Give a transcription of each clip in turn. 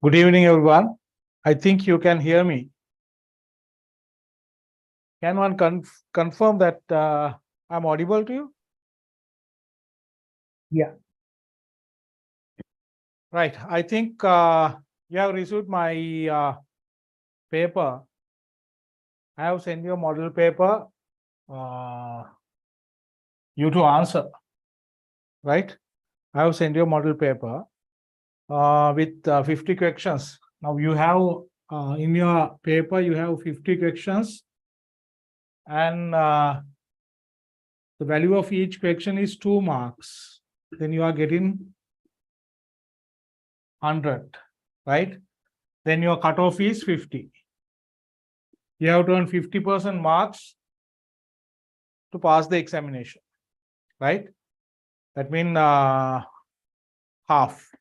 Good evening, everyone. I think you can hear me. Can one confirm that I'm audible to you? Yeah. Right. I think you have received my paper. I have sent you a model paper. You to answer. Right. I have sent you a model paper with 50 questions. Now you have in your paper, you have 50 questions. And the value of each question is 2 marks. Then you are getting 100, right? Then your cutoff is 50. You have to earn 50% marks to pass the examination, right? That means half.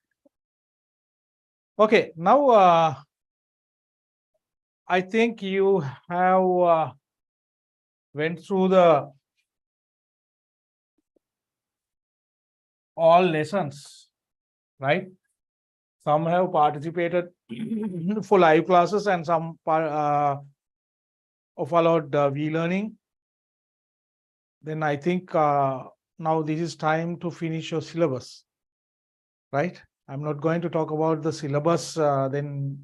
Okay, now I think you have went through the all lessons, right? Some have participated for live classes and some followed vLearning. Then I think now this is time to finish your syllabus, right? I'm not going to talk about the syllabus, then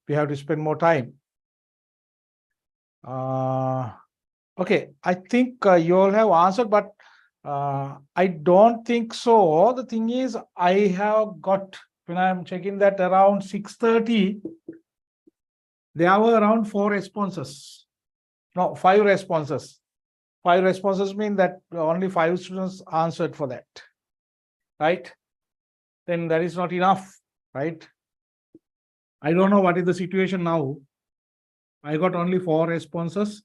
we have to spend more time. Okay, I think you all have answered, but I don't think so. The thing is, I have got, when I'm checking that around 6:30, there were around 4 responses. No, 5 responses. 5 responses mean that only 5 students answered for that, right? Then that is not enough, right? I don't know what is the situation now. I got only 4 responses.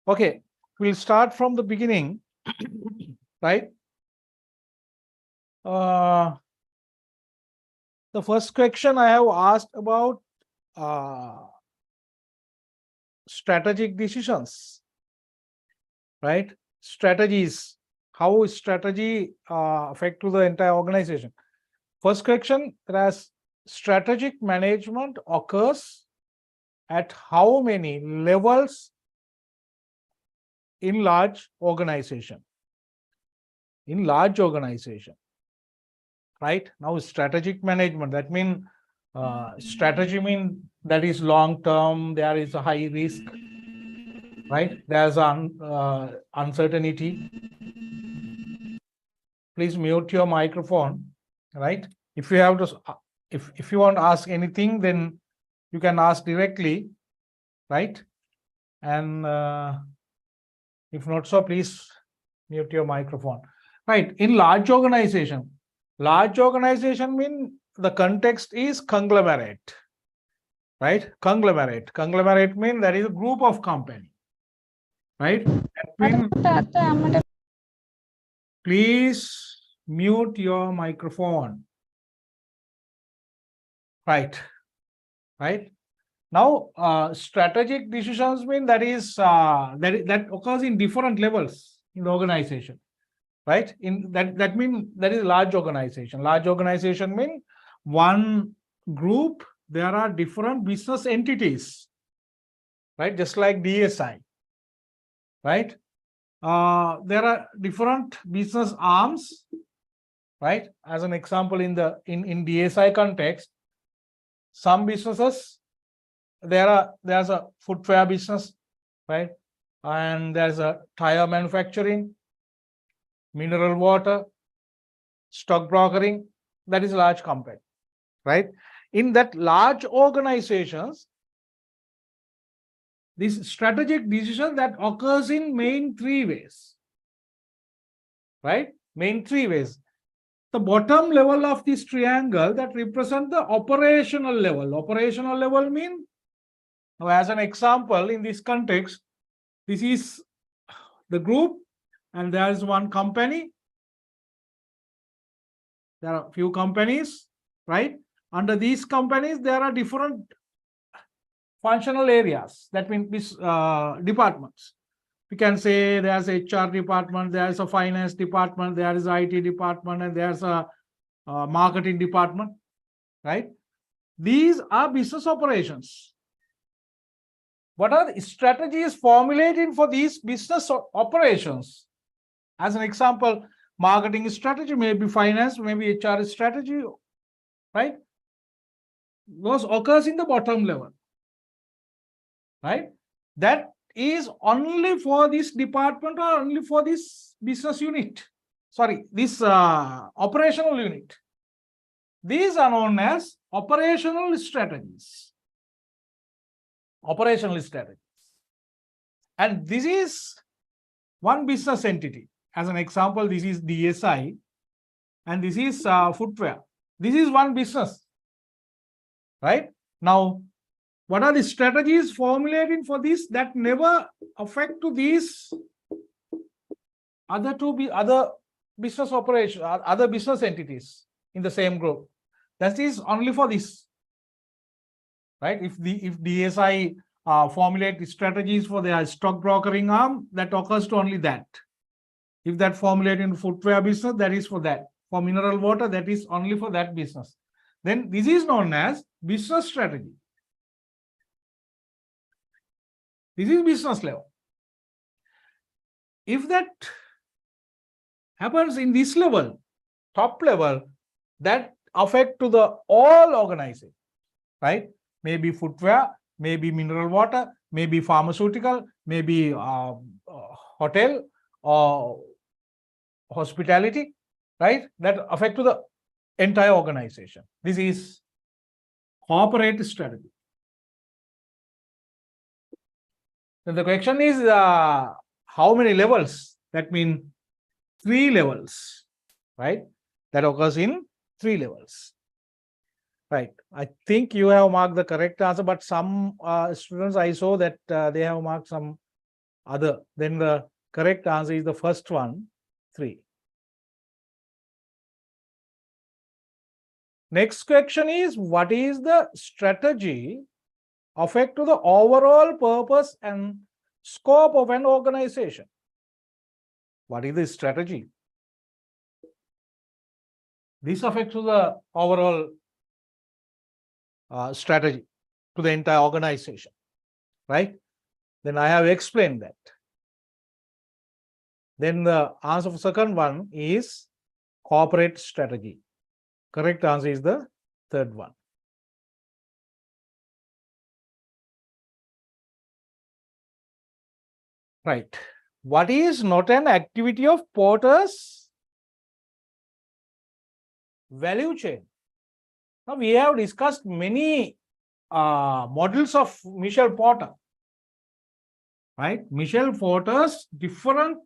Okay, we'll start from the beginning, right? The first question I have asked about strategic decisions, right? Strategies, how strategy affect to the entire organization. First question, as strategic management occurs at how many levels in large organization? In large organization, right? Now strategic management, that means strategy means that is long term, there is a high risk, right? There's uncertainty. Please mute your microphone, right? If you have to, if you want to ask anything, then you can ask directly, right? And if not so, please mute your microphone. Right, in large organization means the context is conglomerate, right? Conglomerate means there is a group of company, right? That means, please mute your microphone. Right. Now, strategic decisions mean that is that occurs in different levels in the organization, right? In that means that is large organization. Large organization means one group, there are different business entities, right? Just like DSI, right? There are different business arms, right? As an example, in DSI context, some businesses, there's a footwear business, right? And there's a tire manufacturing, mineral water, stock brokering. That is a large company, right? In that large organizations, this strategic decision that occurs in main 3 ways, right? Main 3 ways. The bottom level of this triangle that represent the operational level. Operational level means, as an example, in this context, this is the group and there is one company. There are few companies, right? Under these companies, there are different functional areas. That means departments. We can say there's HR department, there's a finance department, there is IT department, and there's a marketing department, right? These are business operations. What are the strategies formulated for these business operations? As an example, marketing strategy, maybe finance, maybe HR strategy, right? Those occurs in the bottom level, right? That is only for this department or only for this business unit. Sorry, this operational unit. These are known as operational strategies. Operational strategies. And this is one business entity. As an example, this is DSI and this is footwear. This is one business, right? Now, what are the strategies formulated for this that never affect to these other business operations, other business entities in the same group? That is only for this, right? If DSI formulate strategies for their stock brokering arm, that occurs to only that. If that formulated in footwear business, that is for that. For mineral water, that is only for that business. Then this is known as business strategy. This is business level. If that happens in this level, top level, that affect to the all organization, right? Maybe footwear, maybe mineral water, maybe pharmaceutical, maybe hotel or hospitality, right? That affect to the entire organization. This is corporate strategy. Then the question is how many levels? That means 3 levels, right? That occurs in 3 levels. Right. I think you have marked the correct answer, but some students I saw that they have marked some other. Then the correct answer is the first one, 3. Next question is, what is the strategy affect to the overall purpose and scope of an organization? What is the strategy? This affects to the overall strategy to the entire organization, right? Then I have explained that. Then the answer for second one is corporate strategy. Correct answer is the third one. Right. What is not an activity of Porter's value chain? Now we have discussed many models of Michel Porter, right? Michel Porter's different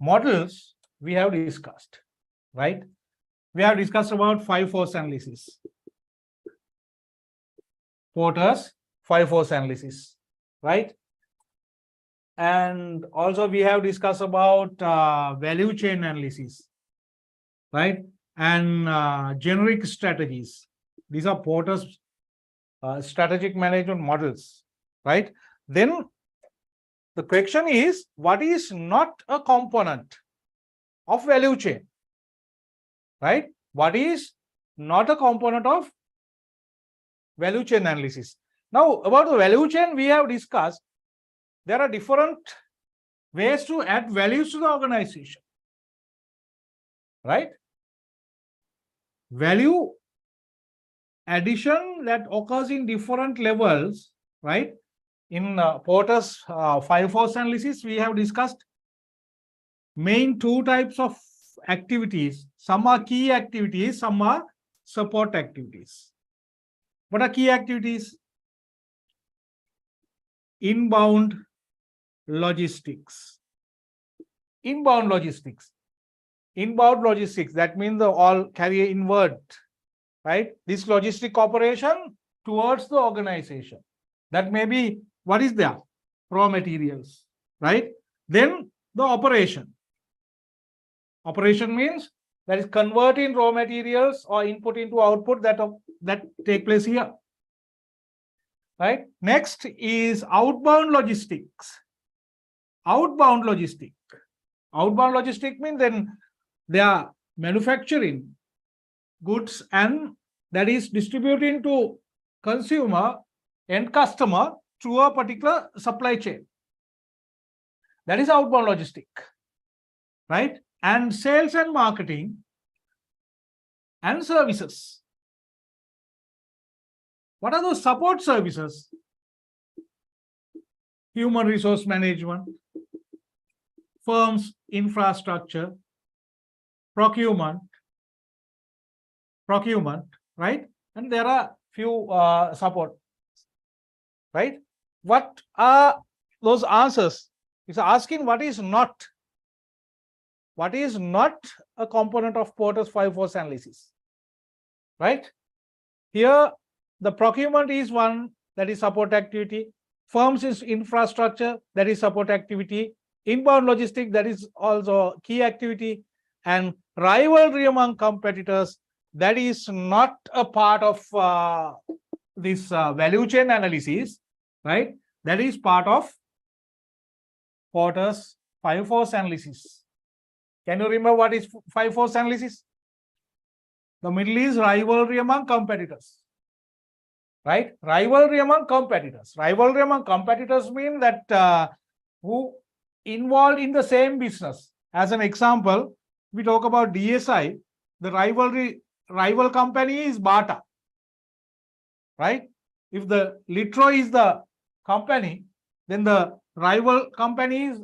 models we have discussed, right? We have discussed about 5 force analysis. Porter's 5 force analysis, right? And also we have discussed about value chain analysis, right? And generic strategies. These are Porter's strategic management models, right? Then the question is, what is not a component of value chain, right? What is not a component of value chain analysis? Now, about the value chain, we have discussed there are different ways to add values to the organization, right? Value addition that occurs in different levels, right? In Porter's 5 force analysis, we have discussed main 2 types of activities. Some are key activities, some are support activities. What are key activities? Inbound logistics. Inbound logistics. Inbound logistics, that means the all carrier inward, right? This logistic operation towards the organization. That may be, what is there? Raw materials, right? Then the operation. Operation means that is converting raw materials or input into output that take place here. right? Next is outbound logistics. Outbound logistic. Outbound logistic means then they are manufacturing goods and that is distributing to consumer and customer through a particular supply chain. That is outbound logistic, right? And sales and marketing and services. What are those support services? Human resource management, firms, infrastructure, procurement, right? And there are few support, right? What are those answers? It's asking what is not a component of Porter's 5 force analysis, right? Here, the procurement is one, that is support activity. Firms is infrastructure, that is support activity. Inbound logistics, that is also key activity. And rivalry among competitors, that is not a part of this value chain analysis, right? That is part of Porter's 5 force analysis. Can you remember what is 5 force analysis? The middle is rivalry among competitors, right? Rivalry among competitors. Rivalry among competitors mean that who involved in the same business. As an example, we talk about DSI, the rival company is Bata, right? If the Litro is the company, then the rival company is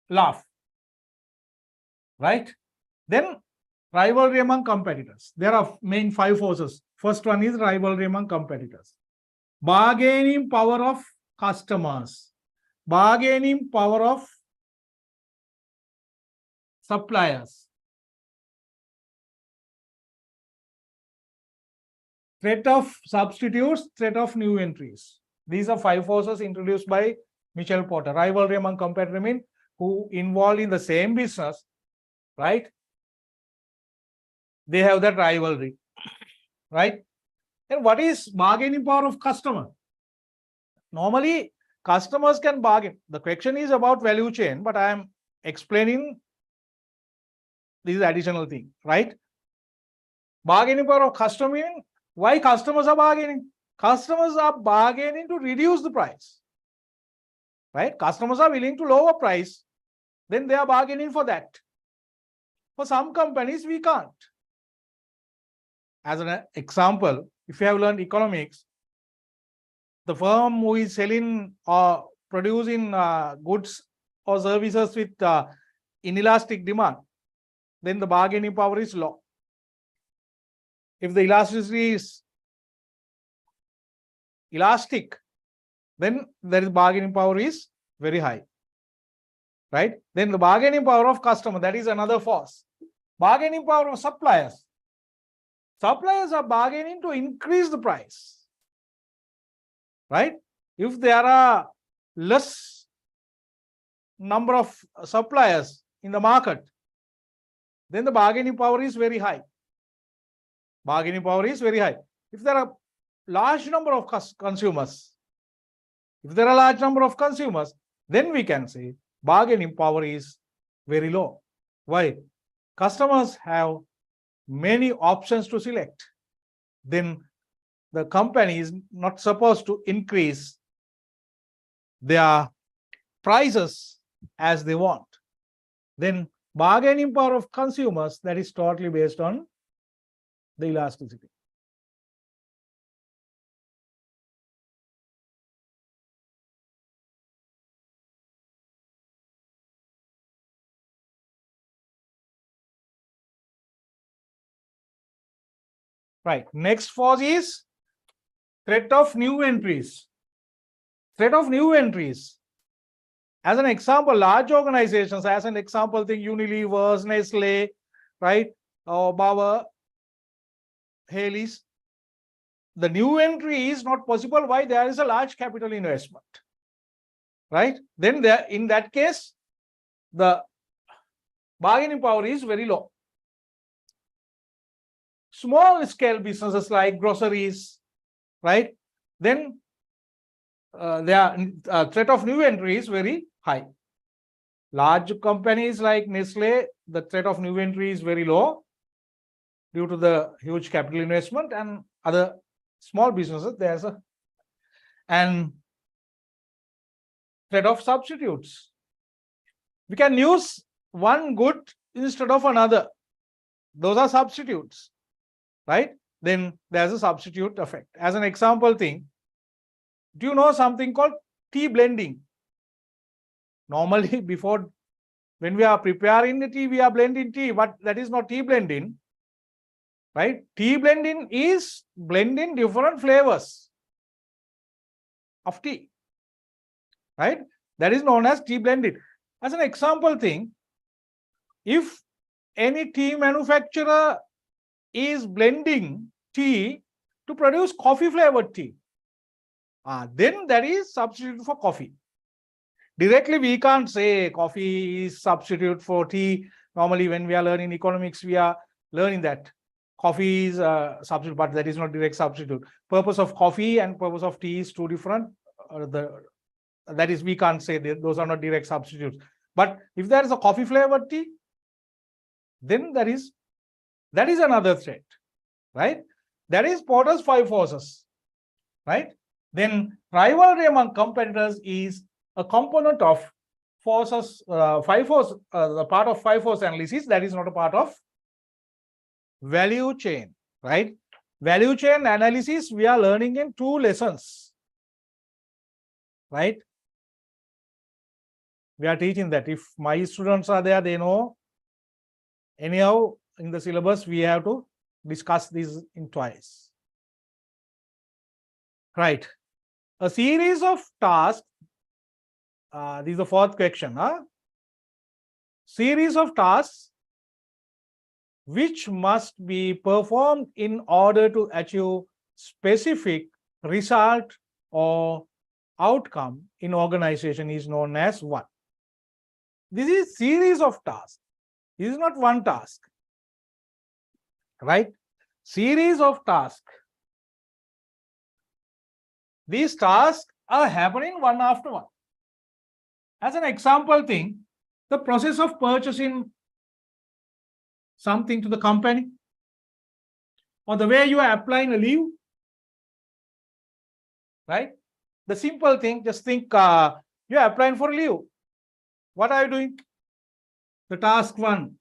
Laugh, right? Then rivalry among competitors. There are main 5 forces. First one is rivalry among competitors. Bargaining power of customers. Bargaining power of suppliers. Threat of substitutes, threat of new entries. These are 5 forces introduced by Michel Porter. Rivalry among competitors mean who involved in the same business, right? They have that rivalry, right? And what is bargaining power of customer? Normally, customers can bargain. The question is about value chain, but I am explaining this additional thing, right? Bargaining power of customer meaning why customers are bargaining? Customers are bargaining to reduce the price, right? Customers are willing to lower price, then they are bargaining for that. For some companies, we can't. As an example, if you have learned economics, the firm who is selling or producing goods or services with inelastic demand, then the bargaining power is low. If the elasticity is elastic, then there is bargaining power is very high, right? Then the bargaining power of customer, that is another force. Bargaining power of suppliers. Suppliers are bargaining to increase the price, right? If there are less number of suppliers in the market, then the bargaining power is very high. Bargaining power is very high. If there are large number of consumers, then we can say bargaining power is very low. Why? Customers have many options to select. Then the company is not supposed to increase their prices as they want. Then bargaining power of consumers, that is totally based on the elasticity. Right. Next force is threat of new entries. Threat of new entries. As an example, large organizations, as an example, think Unilever, Nestle, right? Or Bauer, Haley's. The new entry is not possible. Why? There is a large capital investment, right? Then there, in that case, the bargaining power is very low. Small scale businesses like groceries, right? then their threat of new entry is very high. Large companies like Nestle, the threat of new entry is very low due to the huge capital investment, and other small businesses, there's a threat of substitutes. We can use one good instead of another. Those are substitutes, right? Then there's a substitute effect. As an example thing, do you know something called tea blending? Normally, before, when we are preparing the tea, we are blending tea, but that is not tea blending, right? Tea blending is blending different flavors of tea, right? That is known as tea blending. As an example thing, if any tea manufacturer is blending tea to produce coffee flavored tea, then that is substitute for coffee. Directly, we can't say coffee is substitute for tea. Normally, when we are learning economics, we are learning that coffee is a substitute, but that is not direct substitute. Purpose of coffee and purpose of tea is two different. That is, we can't say that those are not direct substitutes. But if there is a coffee flavored tea, then that is another threat, right? That is Porter's 5 forces, right? Then rivalry among competitors is a component of forces, 5 force, the part of 5 force analysis that is not a part of value chain, right? Value chain analysis we are learning in 2 lessons, right? We are teaching that. If my students are there, they know. Anyhow, in the syllabus, we have to discuss this in twice. Right. A series of tasks. This is the 4th question. Series of tasks which must be performed in order to achieve specific result or outcome in organization is known as what? This is series of tasks. This is not one task, right? Series of tasks. These tasks are happening one after one. As an example thing, the process of purchasing something to the company, or the way you are applying a leave, right? The simple thing, just think you are applying for a leave. What are you doing? The task 1,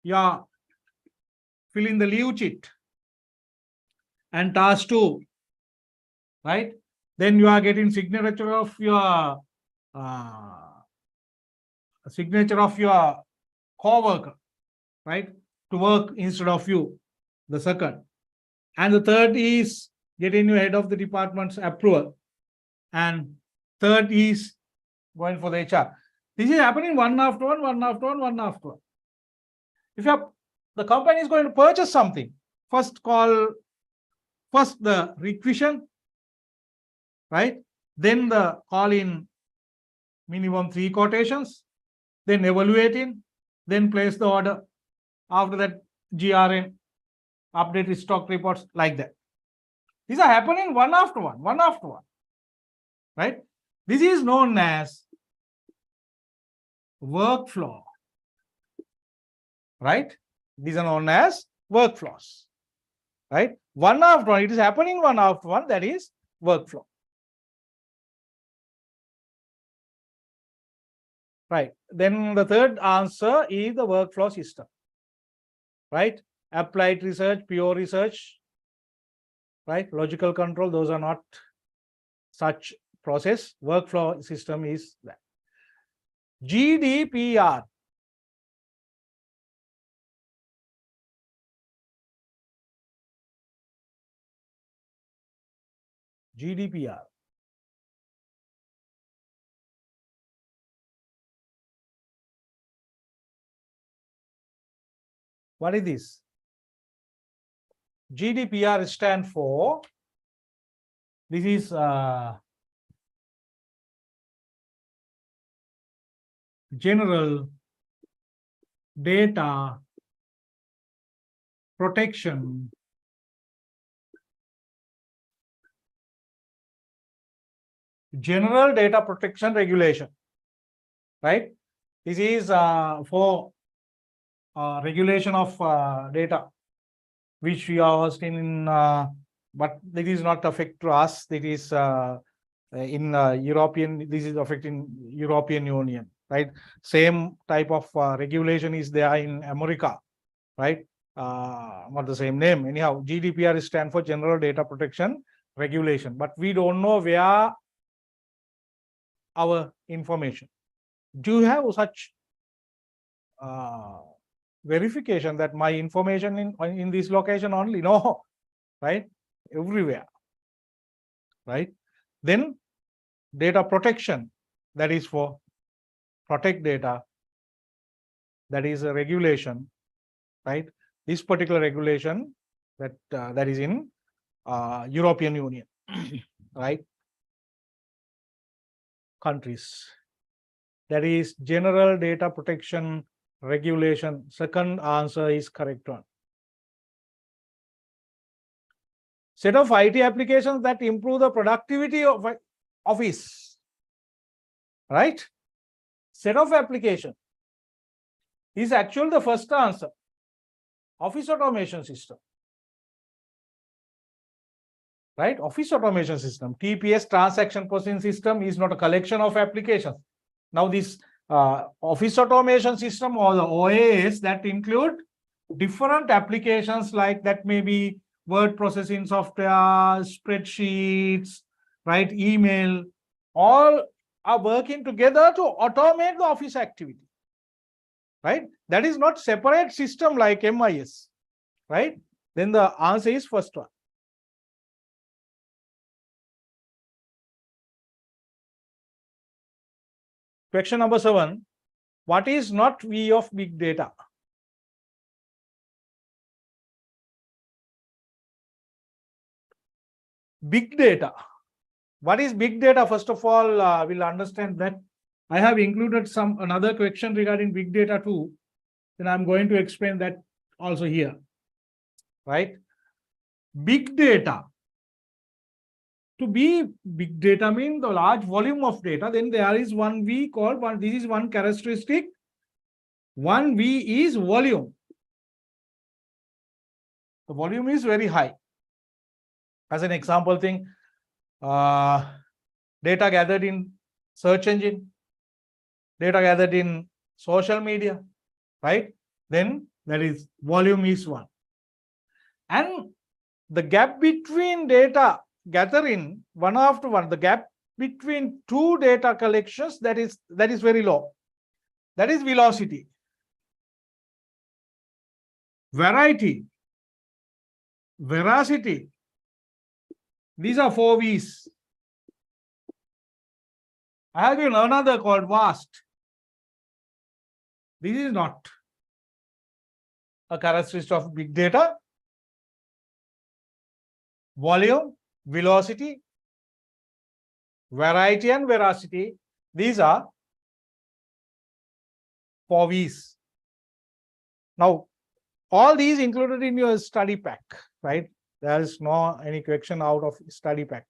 you are filling the leave sheet. And task 2, right? Then you are getting signature of your co-worker, right? To work instead of you, the second. And the third is getting your head of the department's approval. And third is going for the HR. This is happening one after one, one after one, one after one. If the company is going to purchase something, first the requisition, right? Then the call in minimum 3 quotations, then evaluating, then place the order. After that, GRN, update stock reports, like that. These are happening one after one, right? This is known as workflow, right? These are known as workflows, right? One after one, it is happening one after one, that is workflow. Right. Then the third answer is the workflow system, right? Applied research, pure research, right? Logical control, those are not such process. Workflow system is that. GDPR. GDPR. What is this? GDPR stands for, this is General Data Protection General Data Protection Regulation, right? This is for regulation of data, which we are housed in, but this is not affect to us. It is in European, this is affecting European Union, right? Same type of regulation is there in America, right? Not the same name. Anyhow, GDPR stands for General Data Protection Regulation, but we don't know where our information. Do you have such verification that my information in this location only? No, right? Everywhere, right? Then data protection, that is for protect data, that is a regulation, right? This particular regulation that that is in European Union, right? Countries. That is General Data Protection Regulation. Second answer is correct one. Set of IT applications that improve the productivity of office, right? Set of application is actually the first answer. Office automation system, right? Office automation system. TPS, transaction processing system, is not a collection of applications. Now this office automation system, or the OAS, that include different applications, like that may be word processing software, spreadsheets, right? Email, all are working together to automate the office activity, right? That is not separate system like MIS, right? Then the answer is first one. Question number 7. What is not V of big data? Big data. What is big data? First of all, we'll understand that. I have included another question regarding big data too. Then I'm going to explain that also here, right? Big data. To be big data means the large volume of data. Then there is one V called one. This is one characteristic. One V is volume. The volume is very high. As an example thing, data gathered in search engine, data gathered in social media, right? Then there is volume is one. And the gap between data gathering one after one, the gap between two data collections, that is very low. That is velocity. Variety, veracity, these are 4 V's. I have given another called vast. This is not a characteristic of big data. Volume, velocity, variety and veracity, these are 4 V's. Now, all these included in your study pack, right? There is no any question out of study pack.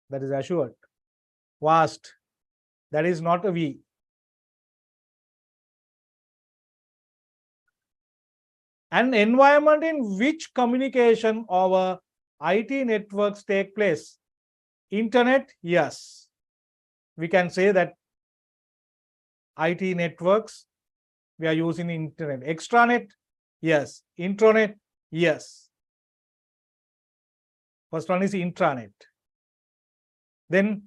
That is assured. Vast, that is not a V. An environment in which communication over IT networks take place. Internet, yes. We can say that IT networks, we are using internet. Extranet, yes. Intranet, yes. First one is intranet. Then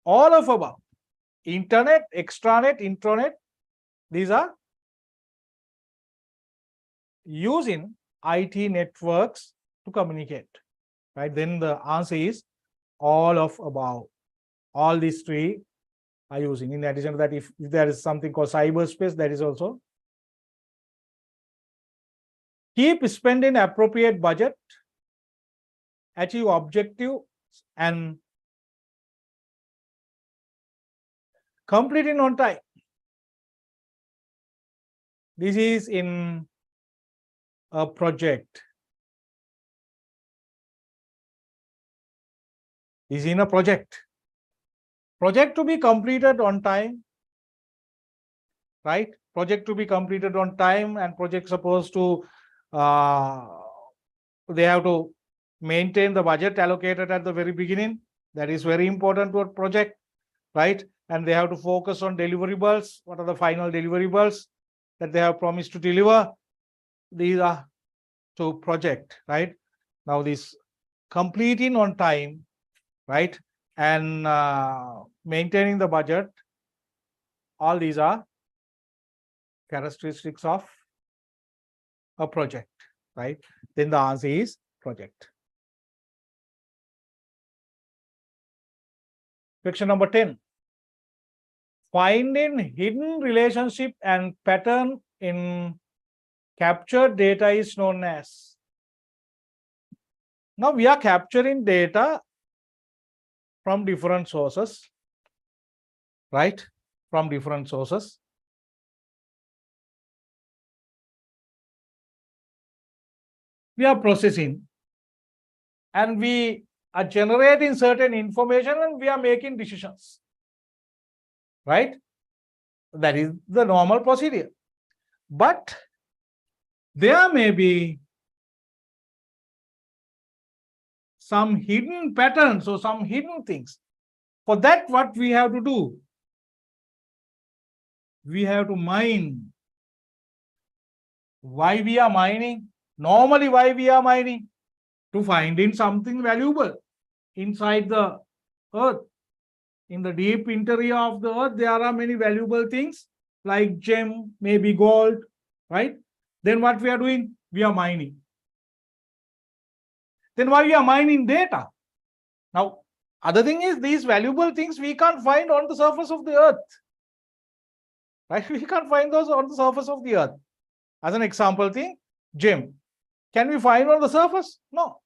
all of above, internet, extranet, intranet, these are using IT networks to communicate, right? Then the answer is all of above. All these three are using. In addition to that, if there is something called cyberspace, that is also. Keep spending appropriate budget, achieve objective, and completing on time. This is in a project. is in a project. Project to be completed on time, right? Project to be completed on time, and project supposed to, they have to maintain the budget allocated at the very beginning. That is very important to a project, right? And they have to focus on deliverables. What are the final deliverables that they have promised to deliver? These are to project, right? Now this completing on time, right? And maintaining the budget, all these are characteristics of a project, right? Then the answer is project. Question number 10. Finding hidden relationship and pattern in captured data is known as. Now we are capturing data from different sources, right? From different sources. We are processing and we are generating certain information and we are making decisions, right? That is the normal procedure. But there may be some hidden patterns or some hidden things. For that, what we have to do? We have to mine. Why we are mining? Normally, why we are mining? To find in something valuable inside the earth. In the deep interior of the earth, there are many valuable things like gem, maybe gold, right? Then what we are doing? We are mining. Then why we are mining data? Now, other thing is these valuable things we can't find on the surface of the earth. Right? We can't find those on the surface of the earth. As an example thing, gem. Can we find on the surface? No.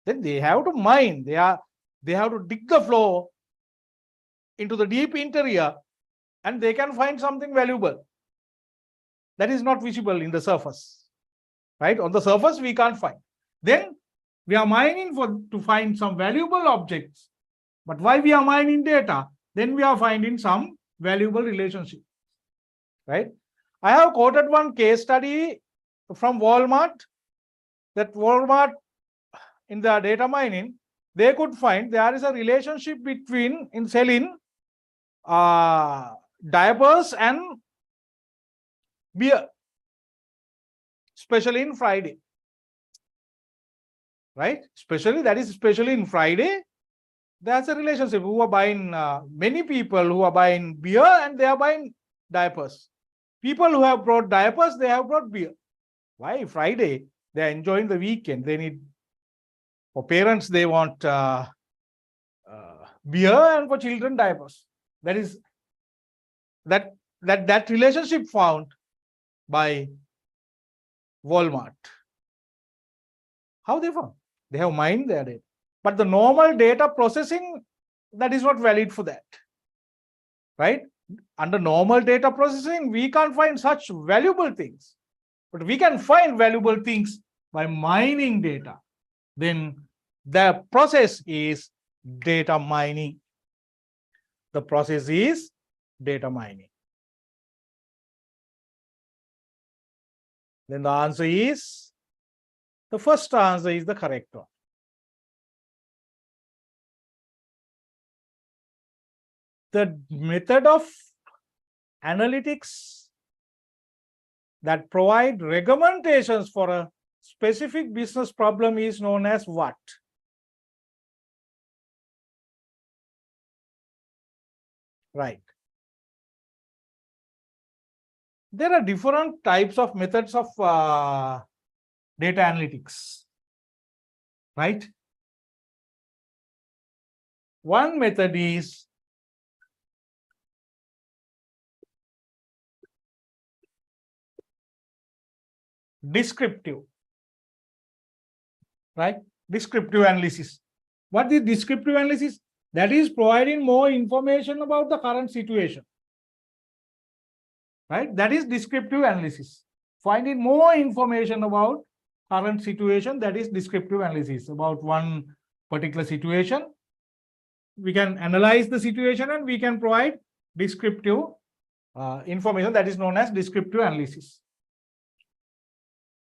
Then they have to mine. They have to dig the floor into the deep interior and they can find something valuable that is not visible in the surface. Right? On the surface, we can't find. Then we are mining to find some valuable objects. But why we are mining data? Then we are finding some valuable relationship. Right? I have quoted one case study from Walmart. That Walmart, in the data mining, they could find there is a relationship between in selling diapers and beer, especially in Friday. Right? Especially in Friday, there's a relationship. Who are buying, many people who are buying beer and they are buying diapers. People who have brought diapers, they have brought beer. Why? Friday, they are enjoying the weekend. They need, for parents, they want beer, and for children, diapers. That is that relationship found by Walmart. How they found? They have mined their data. But the normal data processing, that is not valid for that. Right? Under normal data processing, we can't find such valuable things. But we can find valuable things by mining data. Then the process is data mining. The process is data mining. Then the answer is, the first answer is the correct one. The method of analytics that provide recommendations for a specific business problem is known as what? Right. There are different types of methods of data analytics. Right? One method is descriptive. Right? Descriptive analysis. What is descriptive analysis? That is providing more information about the current situation. Right? That is descriptive analysis. Finding more information about current situation, that is descriptive analysis about one particular situation. we can analyze the situation and we can provide descriptive information that is known as descriptive analysis.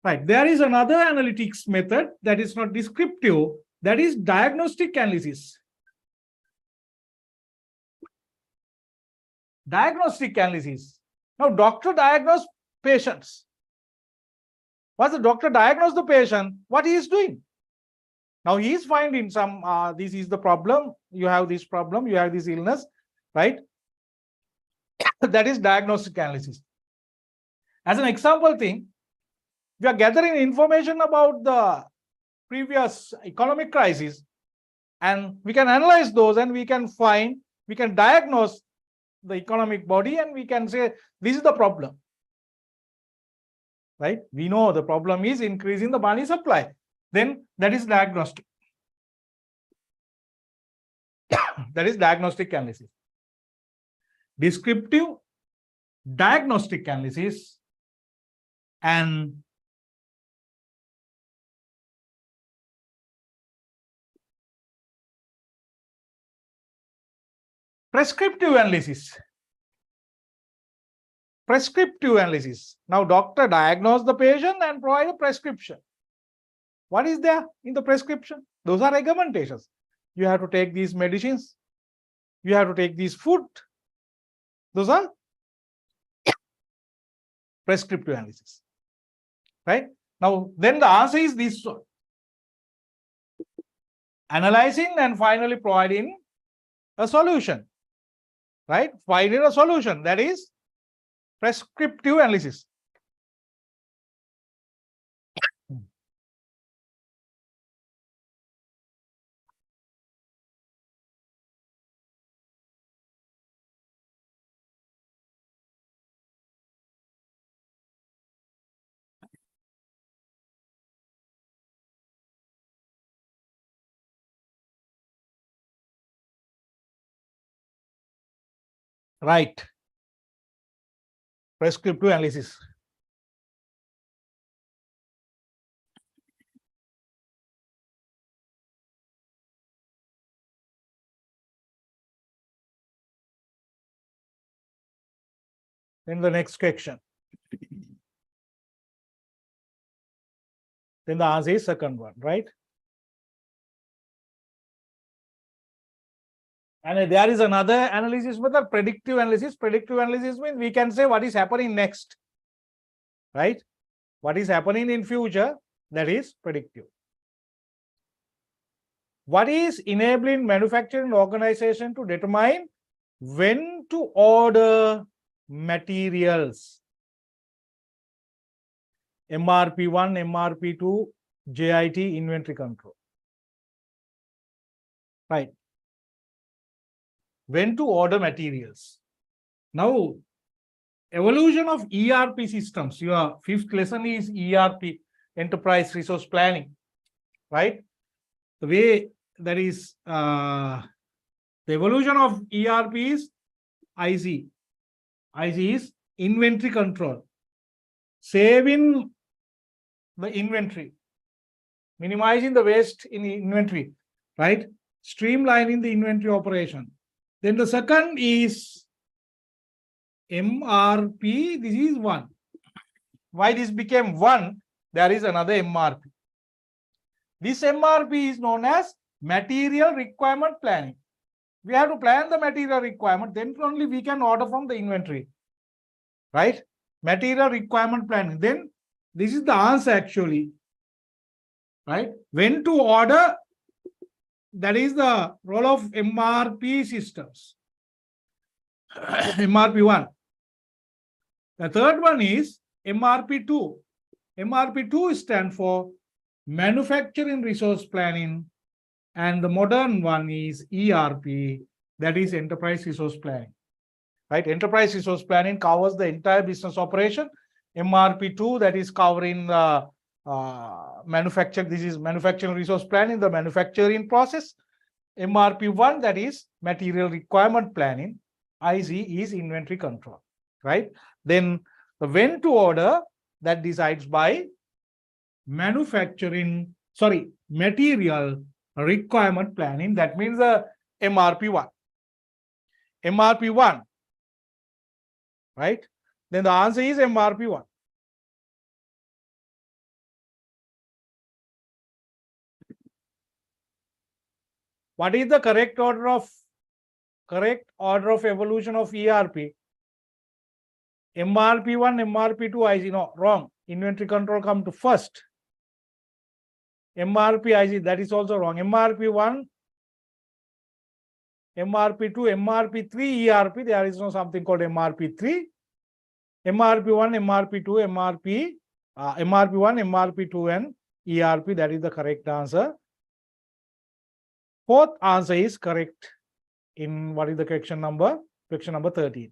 Right. There is another analytics method that is not descriptive, that is diagnostic analysis. Diagnostic analysis. Now, doctor diagnose patients. Once the doctor diagnose the patient, what he is doing? Now, he is finding some, this is the problem, you have this problem, you have this illness, right? That is diagnostic analysis. As an example thing, we are gathering information about the previous economic crisis, and we can analyze those and we can find, we can diagnose the economic body and we can say, this is the problem. Right? We know the problem is increasing the money supply. Then that is diagnostic. That is diagnostic analysis. Descriptive, diagnostic analysis, and prescriptive analysis. Prescriptive analysis. Now, doctor diagnose the patient and provide a prescription. What is there in the prescription? Those are recommendations. You have to take these medicines. You have to take these food. Those are prescriptive analysis. Right? Now, then the answer is this one. Analyzing and finally providing a solution. Right? Finding a solution. That is prescriptive analysis. Right. Prescriptive analysis. Then the next question. Then the answer is second one, right? And there is another analysis method, predictive analysis. Predictive analysis means we can say what is happening next, right? What is happening in future, that is predictive. What is enabling manufacturing organization to determine when to order materials? MRP1, MRP2, JIT, inventory control. Right. When to order materials. Now, evolution of ERP systems. Your fifth lesson is ERP, Enterprise Resource Planning, right? The way that is, the evolution of ERP is IC. IC is inventory control. Saving the inventory, minimizing the waste in the inventory, right? Streamlining the inventory operation. Then the second is MRP. This is 1. Why this became 1? There is another MRP. This MRP is known as material requirement planning. We have to plan the material requirement, then only we can order from the inventory, right? Material requirement planning. Then this is the answer actually, right? When to order, that is the role of MRP systems. MRP1. The third one is MRP2. MRP2 stands for manufacturing resource planning, and the modern one is ERP, that is enterprise resource planning. Right? Enterprise resource planning covers the entire business operation. MRP2, that is covering the this is manufacturing resource planning, the manufacturing process. MRP1, that is material requirement planning. IC is inventory control, right? Then the when to order, that decides by material requirement planning. That means the MRP1. MRP1, right? Then the answer is MRP1. What is the correct order of evolution of ERP? MRP1, MRP2, IC. No, wrong. Inventory control come to first. MRP, IC, that is also wrong. MRP1, MRP2, MRP3, ERP, there is no something called MRP3. MRP1, MRP2, MRP1, MRP2, and ERP, that is the correct answer. Fourth answer is correct in what is the correction number? Correction number 13.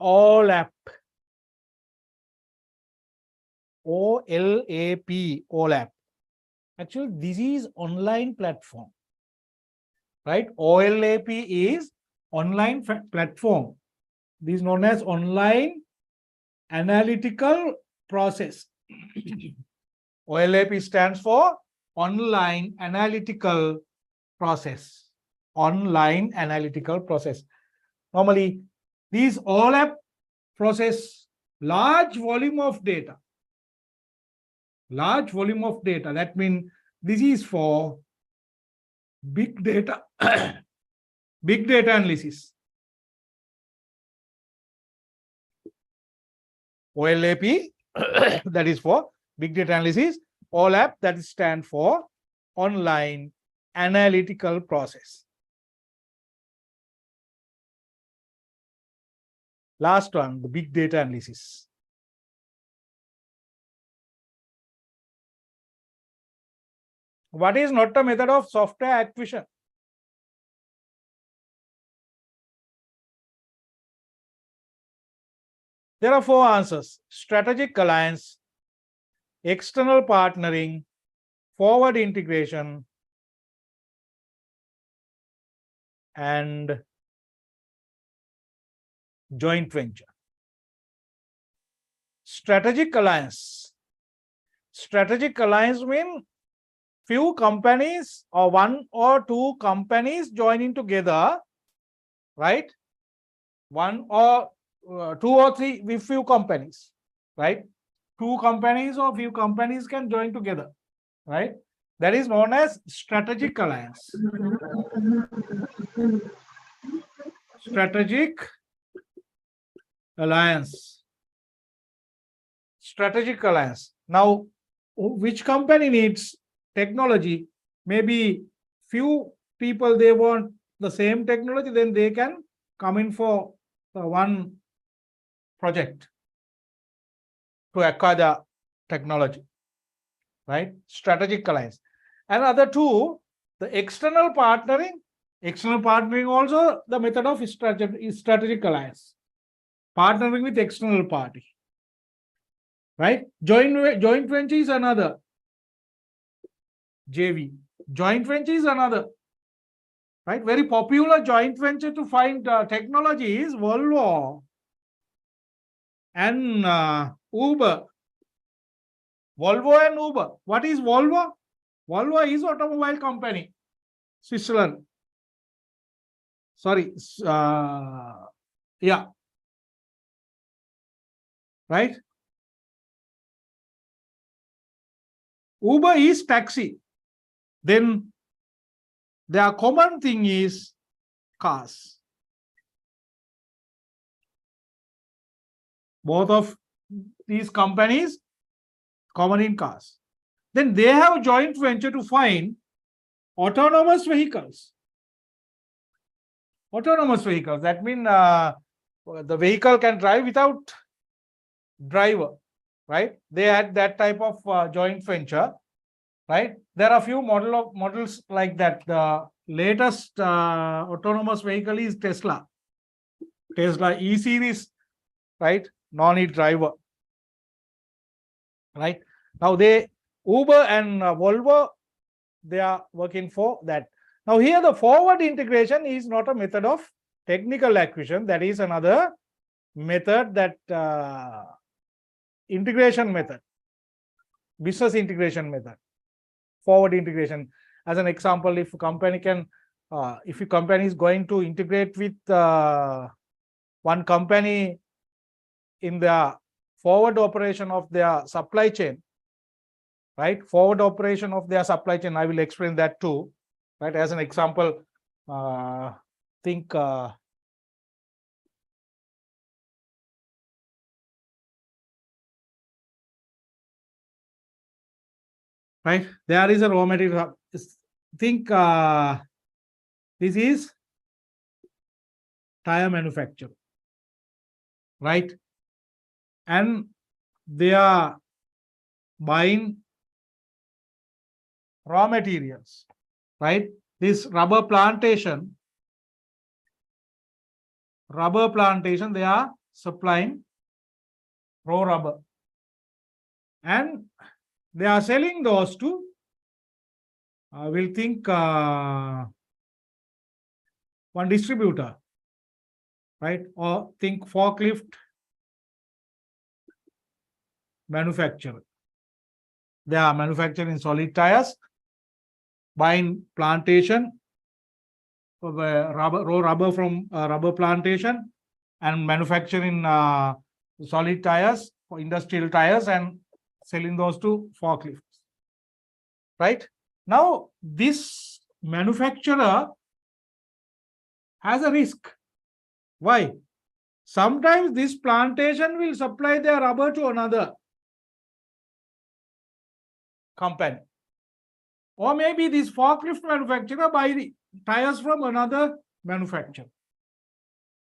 OLAP. OLAP. OLAP. Actually, this is online platform, right? OLAP is online platform. This is known as online analytical process. OLAP stands for online analytical process. Online analytical process. Normally, these OLAP process large volume of data. Large volume of data. That means this is for big data, big data analysis. OLAP, that is for big data analysis. OLAP, that stands for online analytical process. Last one, the big data analysis. What is not a method of software acquisition? There are 4 answers: strategic alliance, external partnering, forward integration, and joint venture. Strategic alliance. Strategic alliance means few companies or 1 or 2 companies joining together, right? 1 or 2 or 3 with few companies, right? 2 companies or few companies can join together, right? That is known as strategic alliance. Strategic alliance. Strategic alliance. Now, which company needs technology? Maybe few people, they want the same technology, then they can come in for one project to acquire the technology, right? Strategic alliance. And other 2, the external partnering. External partnering also the method of strategic alliance. Partnering with external party, right? Joint venture is another. JV. Joint venture is another, right? Very popular joint venture to find technology is Volvo and Uber. Volvo and Uber. What is Volvo? Volvo is automobile company, Switzerland. Sorry, yeah, right? Uber is taxi. Then their common thing is cars. Both of these companies common in cars. Then they have a joint venture to find autonomous vehicles. Autonomous vehicles, that means the vehicle can drive without driver, right? They had that type of joint venture, right? There are a few models like that. The latest autonomous vehicle is Tesla. Tesla E-series, right? No-need driver, right? Now Uber and Volvo, they are working for that. Now here the forward integration is not a method of technical acquisition. That is another method, that integration method, business integration method, forward integration. as an example, if a company can, if a company is going to integrate with one company in the forward operation of their supply chain, right? Forward operation of their supply chain, I will explain that too, right? As an example, think right, there is a raw material. Think this is tire manufacturer, right? And they are buying raw materials, right? This rubber plantation, they are supplying raw rubber, and they are selling those to, we'll think one distributor, right? Or think forklift manufacturer. They are manufacturing solid tires, buying plantation, raw rubber from rubber plantation, and manufacturing solid tires for industrial tires and selling those to forklifts, right? Now, this manufacturer has a risk. Why? Sometimes this plantation will supply their rubber to another company, or maybe this forklift manufacturer buy the tires from another manufacturer.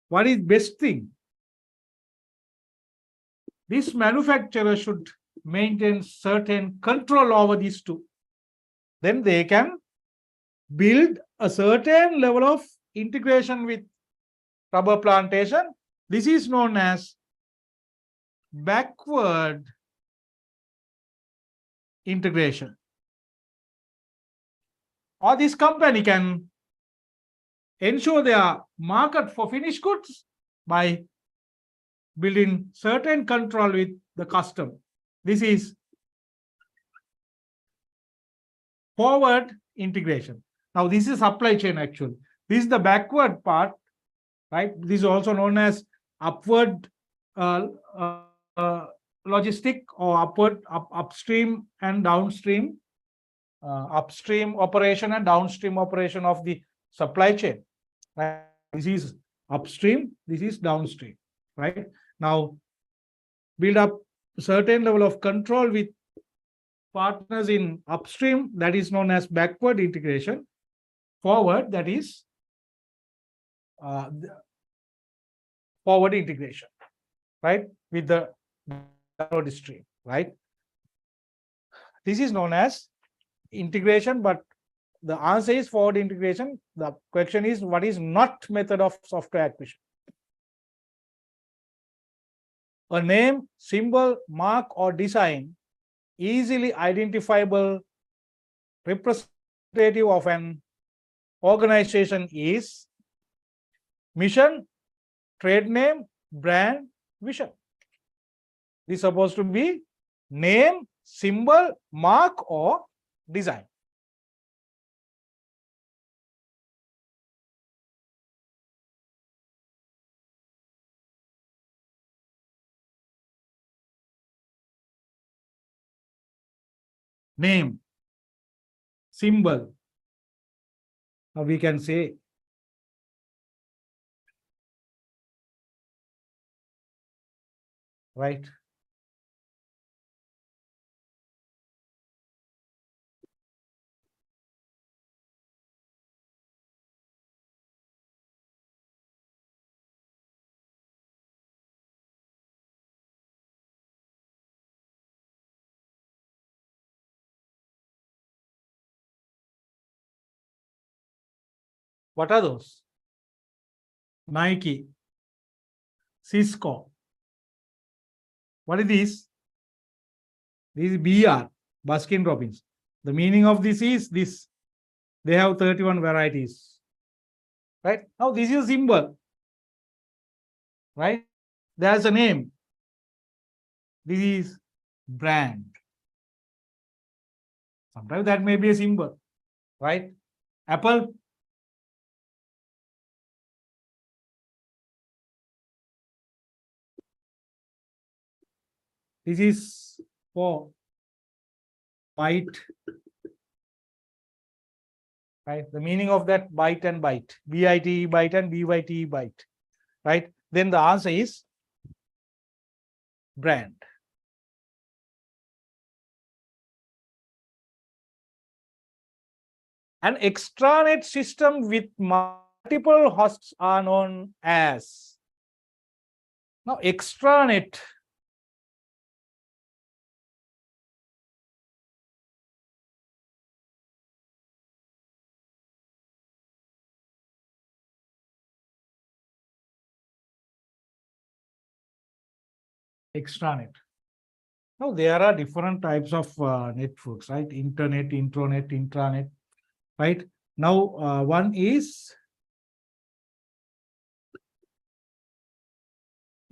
What is best thing? This manufacturer should maintain certain control over these two. Then they can build a certain level of integration with rubber plantation. This is known as backward integration. Or this company can ensure their market for finished goods by building certain control with the customer. This is forward integration. Now, this is supply chain actually. This is the backward part, right? This is also known as upward logistic, or upstream and downstream, upstream operation and downstream operation of the supply chain. Right? This is upstream, this is downstream, right? Now, build up a certain level of control with partners in upstream, that is known as backward integration. Forward, that is forward integration, right? With the downstream, right? This is known as integration, but the answer is forward integration. The question is, what is not method of software acquisition? A name, symbol, mark, or design easily identifiable representative of an organization is mission, trade name, brand, vision. This is supposed to be name, symbol, mark, or design. Name, symbol, we can say right. What are those? Nike, Cisco. What is this? This is BR, Baskin Robbins. The meaning of this is this. They have 31 varieties. Right? Now, this is a symbol. Right? There's a name. This is brand. Sometimes that may be a symbol. right? Apple. This is for byte, right? The meaning of that byte and byte, BITE byte and BYTE byte, right? Then the answer is brand. An extranet system with multiple hosts are known as. Now, extranet. Extranet. Now, there are different types of networks, right? Internet, intranet, intranet, right? Now, one is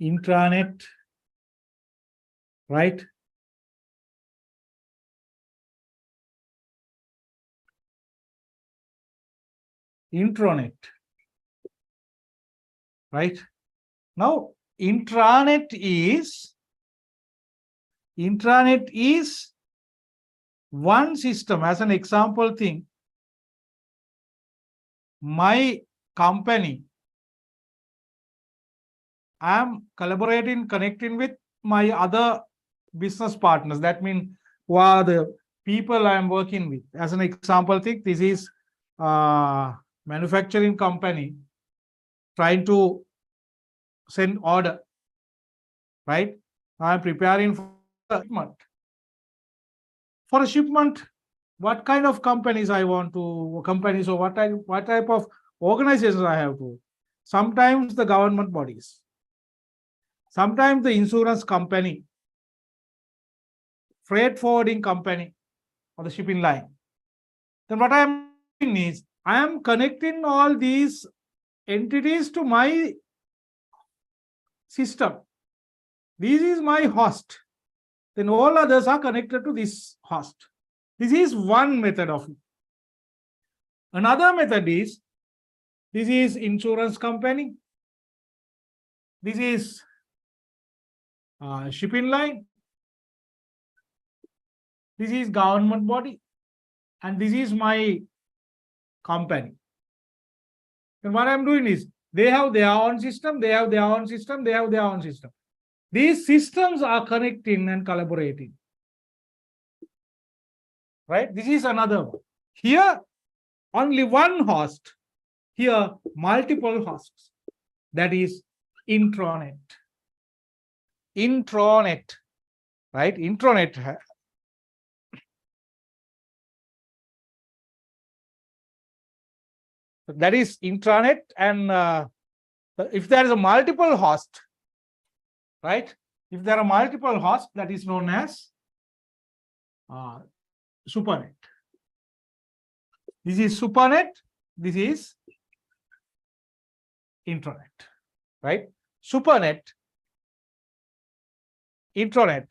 intranet, right? Intranet, right? Now, intranet is one system. As an example thing, my company, I am collaborating, connecting with my other business partners. That means who are the people I am working with. As an example thing, this is manufacturing company trying to send order, right? I am preparing for a shipment. For a shipment, what kind of companies I want to, companies, or what type of organizations I have to? Sometimes the government bodies, sometimes the insurance company, freight forwarding company, or the shipping line. Then what I am doing is, I am connecting all these entities to my system. This is my host. Then all others are connected to this host. This is one method of it. Another method is, this is insurance company. This is shipping line. This is government body. And this is my company. And what I'm doing is, they have their own system, they have their own system, they have their own system. These systems are connecting and collaborating. Right? This is another one. Here, only one host. Here, multiple hosts. That is intranet. Intranet. Right? Intranet. That is intranet. And if there is a multiple host, right? If there are multiple hosts, that is known as supernet. This is supernet. This is intranet, right? Supernet, intranet,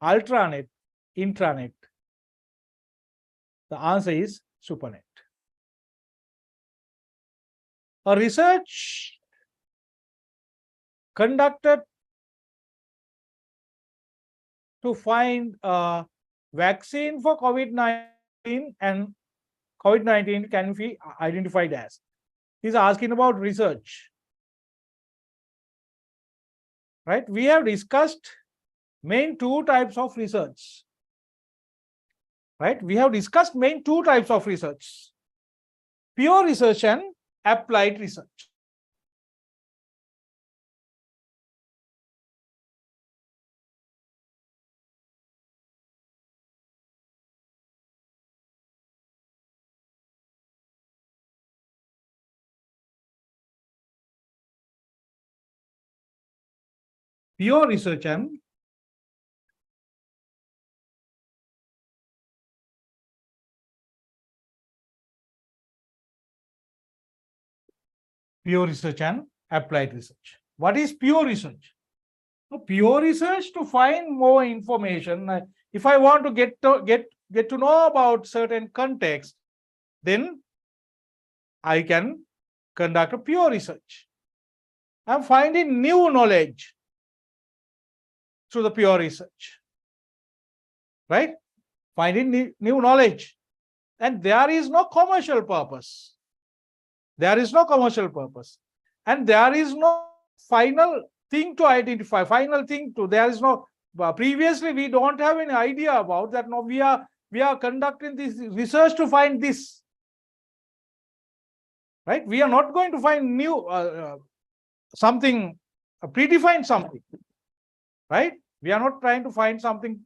ultranet, intranet. The answer is supernet. A research conducted to find a vaccine for COVID-19 and COVID-19 can be identified as. He's asking about research. Right? We have discussed main two types of research. Right? We have discussed main two types of research. Pure research and applied research. Pure research and applied research. What is pure research? Pure research to find more information. If I want to get to know about certain context, then I can conduct a pure research. I'm finding new knowledge through the pure research, right? Finding new knowledge. And there is no commercial purpose. There is no commercial purpose. And there is no final thing to identify, there is no, previously we don't have any idea about that. No, we are conducting this research to find this, right? We are not going to find new, something, predefined something, right? We are not trying to find something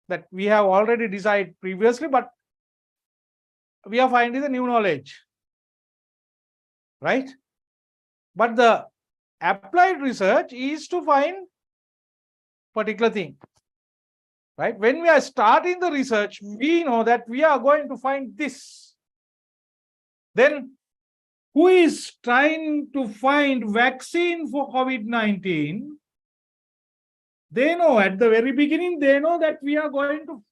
that we have already decided previously, but we are finding the new knowledge, right? But the applied research is to find particular thing, right? When we are starting the research, we know that we are going to find this. Then who is trying to find vaccine for COVID-19? They know at the very beginning, they know that we are going to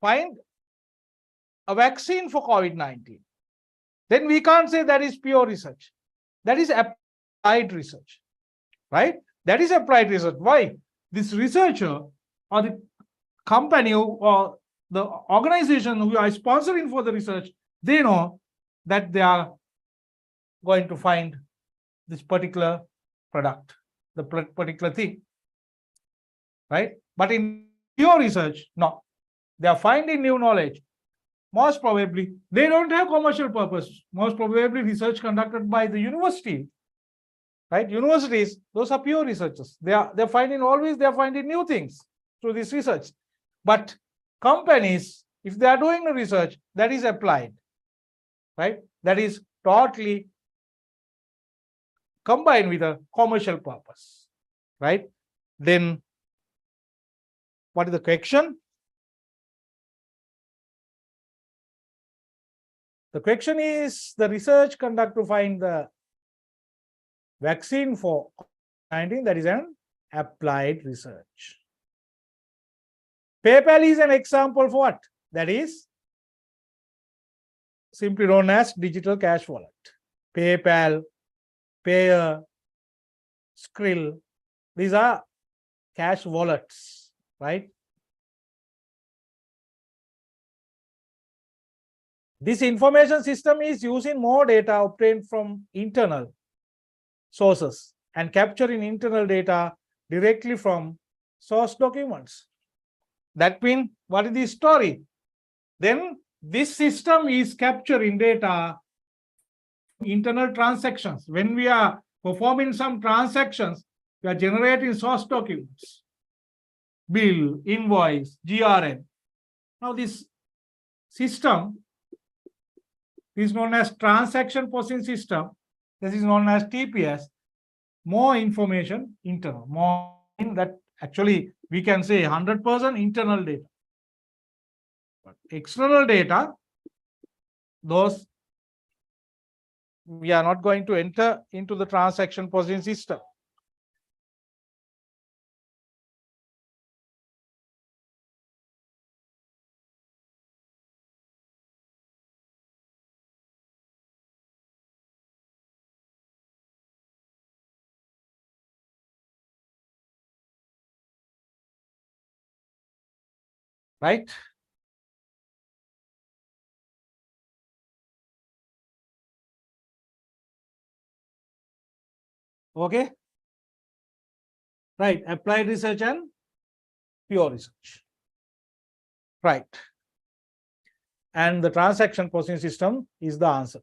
find a vaccine for COVID-19. Then we can't say that is pure research. That is applied research, right? That is applied research. Why? This researcher or the company or the organization who are sponsoring for the research, they know that they are going to find this particular product, the particular thing, right? But in pure research, no. They are finding new knowledge. Most probably, they don't have commercial purpose. Most probably research conducted by the university, right? Universities, those are pure researchers. They're finding new things through this research. But companies, if they are doing the research, that is applied, right? That is totally combined with a commercial purpose, right? Then what is the question? The question is the research conducted to find the vaccine for COVID-19, that is an applied research. PayPal is an example for what? That is simply known as digital cash wallet. PayPal, Payer, Skrill, these are cash wallets, right? This information system is using more data obtained from internal sources and capturing internal data directly from source documents. That means, what is the story? Then this system is capturing data, internal transactions. When we are performing some transactions, we are generating source documents, bill, invoice, GRN. Now this system is known as transaction processing system. This is known as TPS. More information internal, more in that actually we can say 100% internal data. But external data, those we are not going to enter into the transaction processing system. Right? Okay. Right. Applied research and pure research. Right. And the transaction processing system is the answer.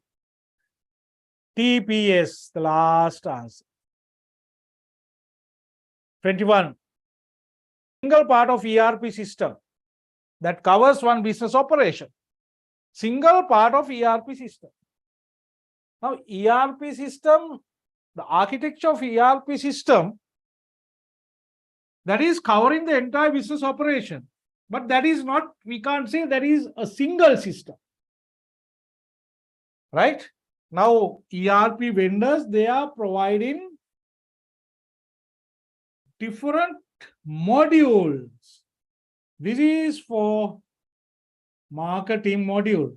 TPS, the last answer. 21. Single part of ERP system that covers one business operation. Single part of ERP system. Now, ERP system, the architecture of ERP system, that is covering the entire business operation. But that is not, we can't say that is a single system. Right? Now, ERP vendors, they are providing different modules. This is for marketing module.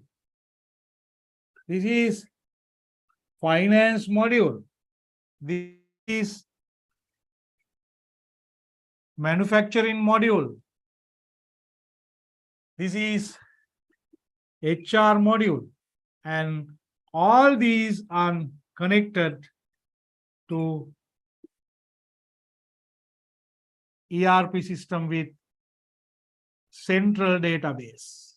This is finance module. This is manufacturing module. This is HR module. And all these are connected to ERP system with central database.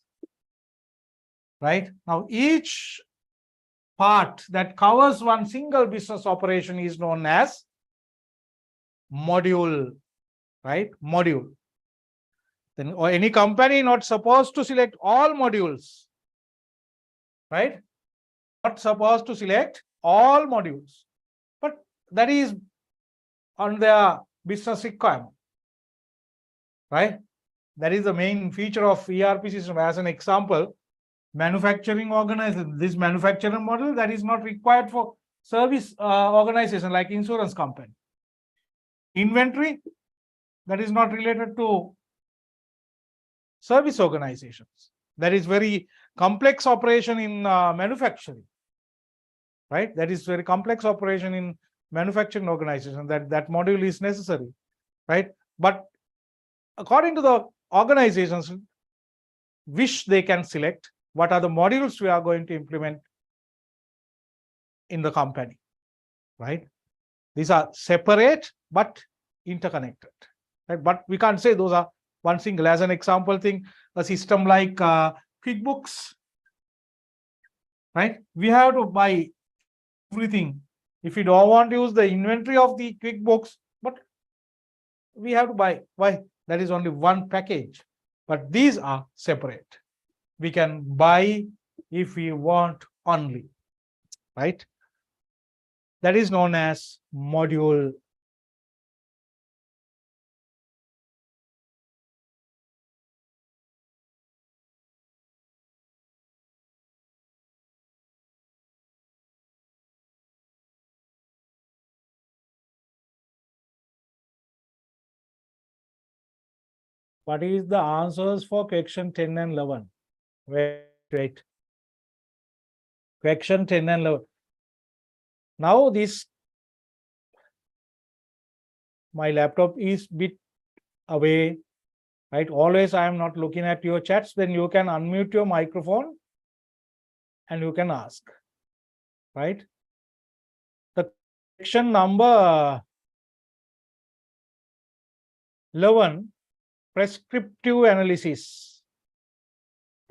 Right? Now, each part that covers one single business operation is known as module. Right? Module. Then, or any company not supposed to select all modules. Right? Not supposed to select all modules. But that is on their business requirement. Right? That is the main feature of ERP system. As an example, manufacturing organization, this manufacturing model that is not required for service organization like insurance company. Inventory that is not related to service organizations. That is very complex operation in manufacturing. Right? That is very complex operation in manufacturing organization. That module is necessary. Right? But according to the organizations, which they can select what are the modules we are going to implement in the company, right? These are separate but interconnected, right? But we can't say those are one single. As an example, think a system like QuickBooks, right? We have to buy everything. If you don't want to use the inventory of the QuickBooks, but we have to buy. Why? That is only one package. But these are separate. We can buy if we want only, right? That is known as module. What is the answers for question 10 and 11? Wait. Question 10 and 11. Now this, my laptop is bit away, right? Always I am not looking at your chats. Then you can unmute your microphone and you can ask, right? The question number 11, prescriptive analysis,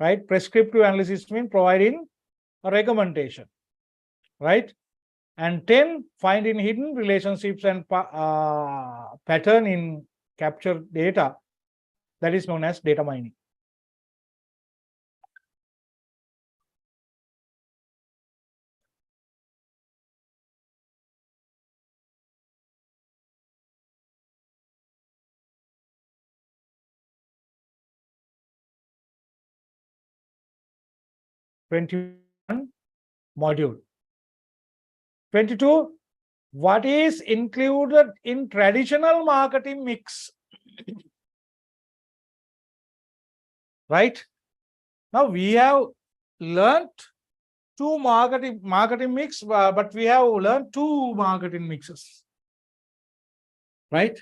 right? Prescriptive analysis means providing a recommendation, right? And 10, finding hidden relationships and pattern in captured data. That is known as data mining. Module 22, what is included in traditional marketing mix? Right? Now we have learned two marketing mix, but we have learned two marketing mixes, right?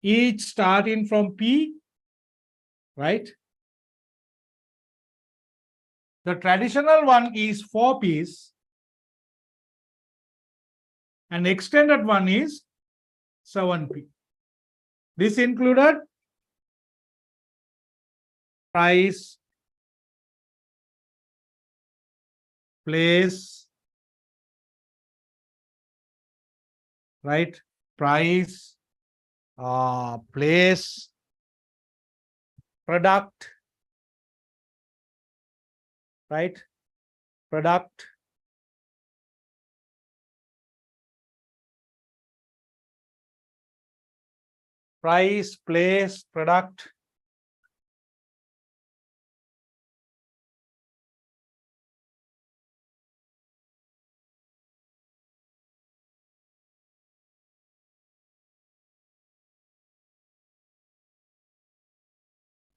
Each starting from P, right? The traditional one is 4 Ps and extended one is 7P. This included price, place, right? Price, place, product, right? Product, price, place, product.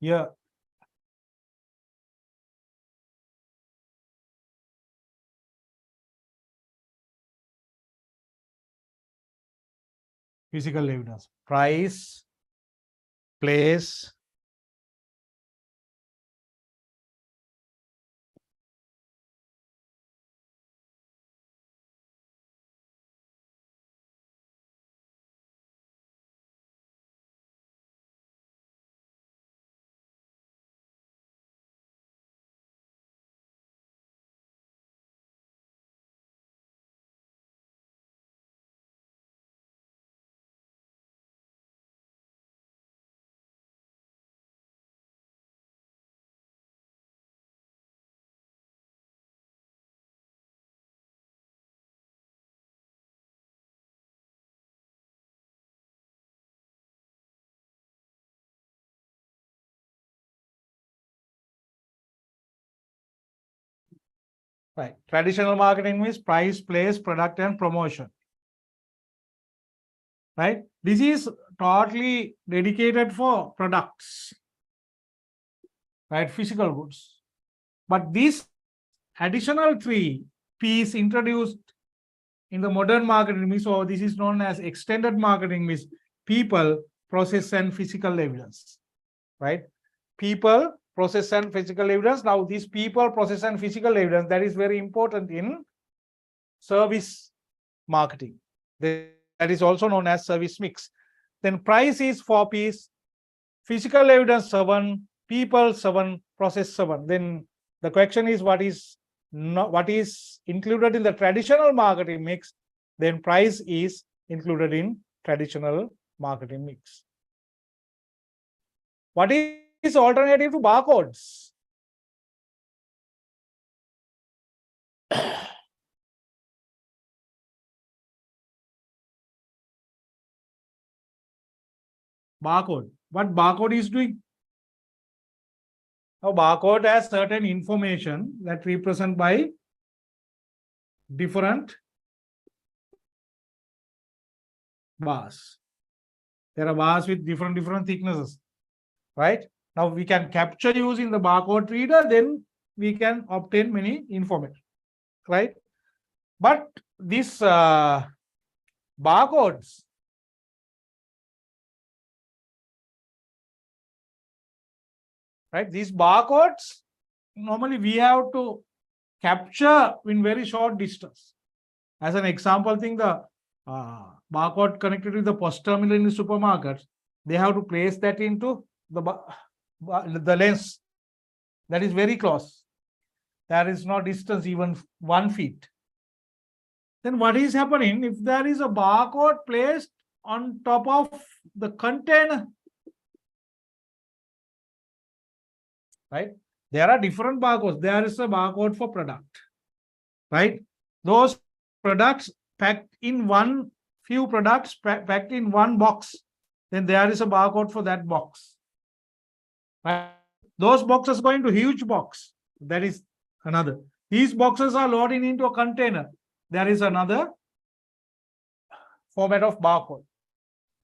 Yeah. Physical evidence. Price, place, right. Traditional marketing means price, place, product, and promotion. Right. This is totally dedicated for products, right? Physical goods. But this additional three P's introduced in the modern marketing means, so this is known as extended marketing means people, process, and physical evidence, right? People, process, and physical evidence. Now, these people, process, and physical evidence, that is very important in service marketing. That is also known as service mix. Then price is 4 P's, physical evidence 7, people 7, process 7. Then the question is what is included in the traditional marketing mix? Then price is included in traditional marketing mix. What is alternative to barcodes? Barcode. What barcode is doing? Now, barcode has certain information that represent by different bars. There are bars with different thicknesses, right? Now we can capture using the barcode reader, then we can obtain many information, right? But these barcodes, right? These barcodes, normally we have to capture in very short distance. As an example, think the barcode connected with the post terminal in the supermarket, they have to place that into the lens that is very close. There is no distance even 1 feet. Then what is happening if there is a barcode placed on top of the container? Right? There are different barcodes. There is a barcode for product. Right? Those products packed in few products packed in one box. Then there is a barcode for that box. Right? Those boxes go into huge box. That is another. These boxes are loaded into a container. There is another format of barcode.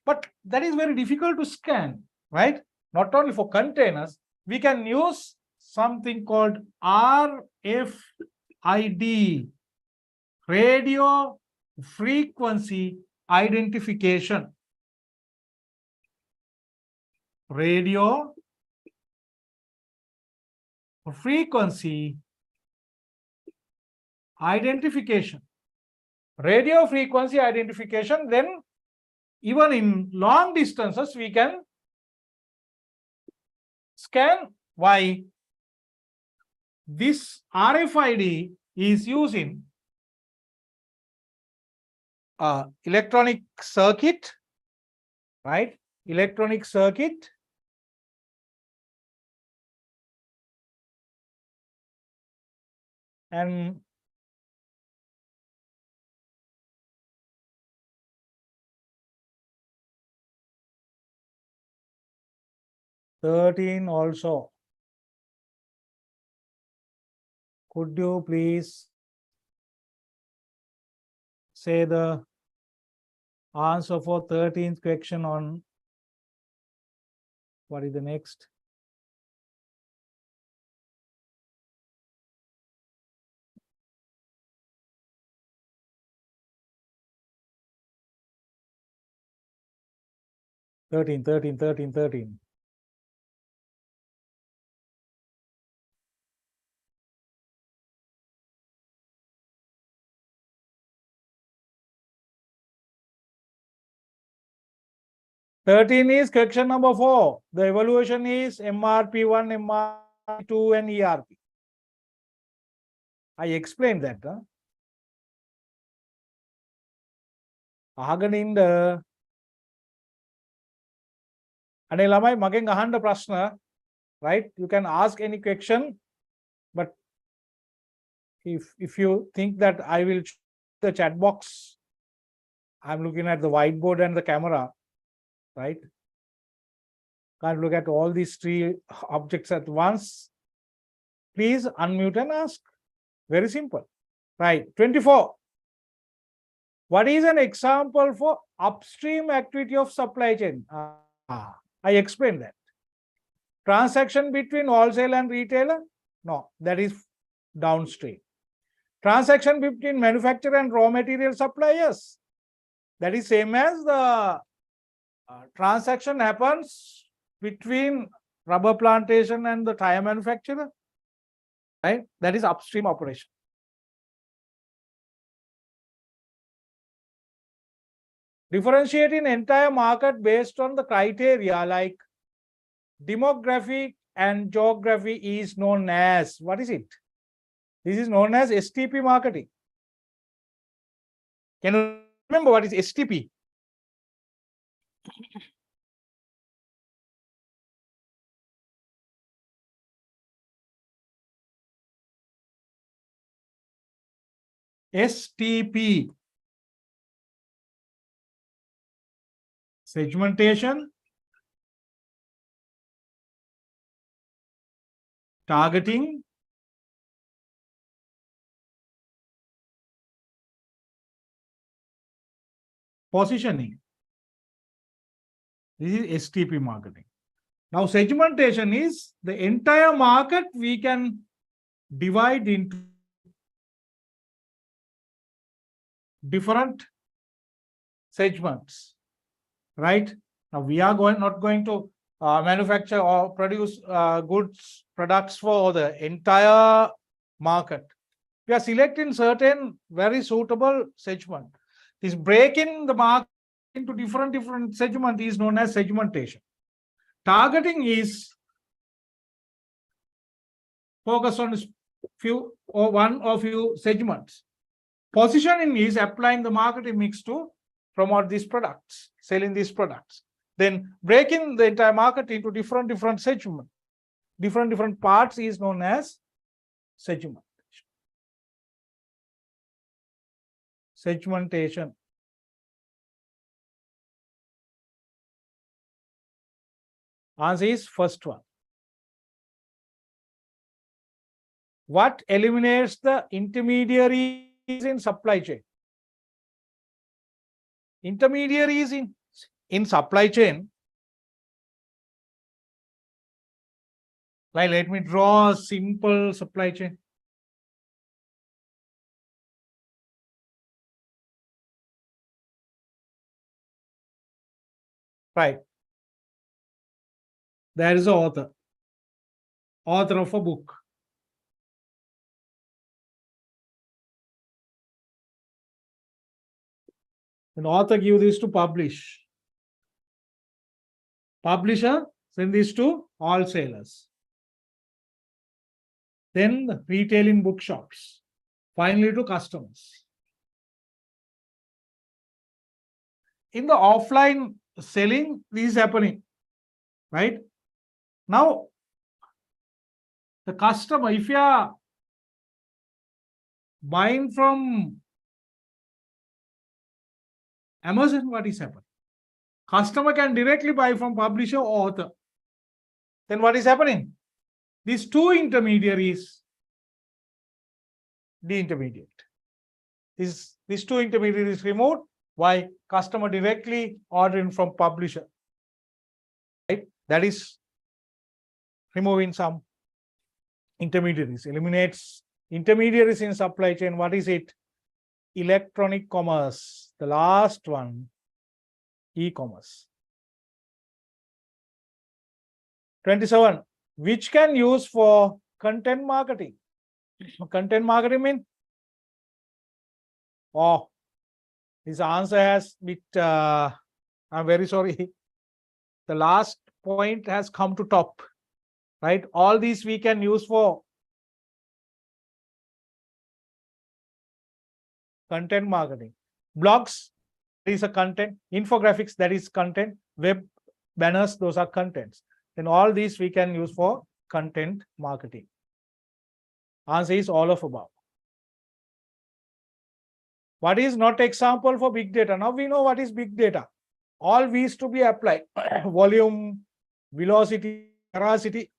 But that is very difficult to scan, right? Not only for containers, we can use something called RFID, radio frequency identification. Radio frequency identification. Radio frequency identification, then even in long distances, we can scan. Why? This RFID is using electronic circuit, right? Electronic circuit. And '13 also. Could you please say the answer for 13th question on what is the next? 13. Is question number 4. The evaluation is MRP1, MRP2, and ERP. I explained that. අහගෙන ඉන්න අනේ ළමයි මගෙන් අහන්න ප්‍රශ්න, right? You can ask any question, but if you think that I will the chat box, I'm looking at the whiteboard and the camera, right? Can't look at all these 3 objects at once. Please unmute and ask. Very simple. Right. 24. What is an example for upstream activity of supply chain? I explained that. Transaction between wholesale and retailer? No, that is downstream. Transaction between manufacturer and raw material suppliers? That is same as the transaction happens between rubber plantation and the tire manufacturer, right? That is upstream operation. Differentiating entire market based on the criteria like demographic and geography is known as, what is it? This is known as STP marketing. Can you remember what is STP? STP. Segmentation, targeting, positioning. This is STP marketing. Now, segmentation is the entire market we can divide into different segments. Right? Now we are not going to manufacture or produce products for the entire market. We are selecting certain very suitable segment. This breaking the market into different segment is known as segmentation. Targeting is focus on few or one or few segments. Positioning is applying the marketing mix to promote these products, selling these products. Then breaking the entire market into different segments. Different parts is known as segmentation. Segmentation. Answer is first one. What eliminates the intermediaries in supply chain? Intermediaries in supply chain. Like, let me draw a simple supply chain. Right. There is an author of a book. An author gives this to publish. Publisher send this to wholesalers. Then the retailing bookshops. Finally to customers. In the offline selling, this is happening. Right? Now, the customer, if you are buying from Amazon, what is happening? Customer can directly buy from publisher or author. Then what is happening? These two intermediaries de-intermediate. These two intermediaries removed. Why? Customer directly ordering from publisher. Right? That is removing some intermediaries. Eliminates intermediaries in supply chain. What is it? Electronic commerce. The last one, e-commerce. 27. Which can use for content marketing? Content marketing mean? Oh, this answer has bit, I'm very sorry. The last point has come to top, right? All these we can use for content marketing. Blogs, that is a content. Infographics, that is content. Web banners, those are contents. Then all these we can use for content marketing. Answer is all of above. What is not example for big data? Now we know what is big data. All these to be applied. Volume, velocity, veracity,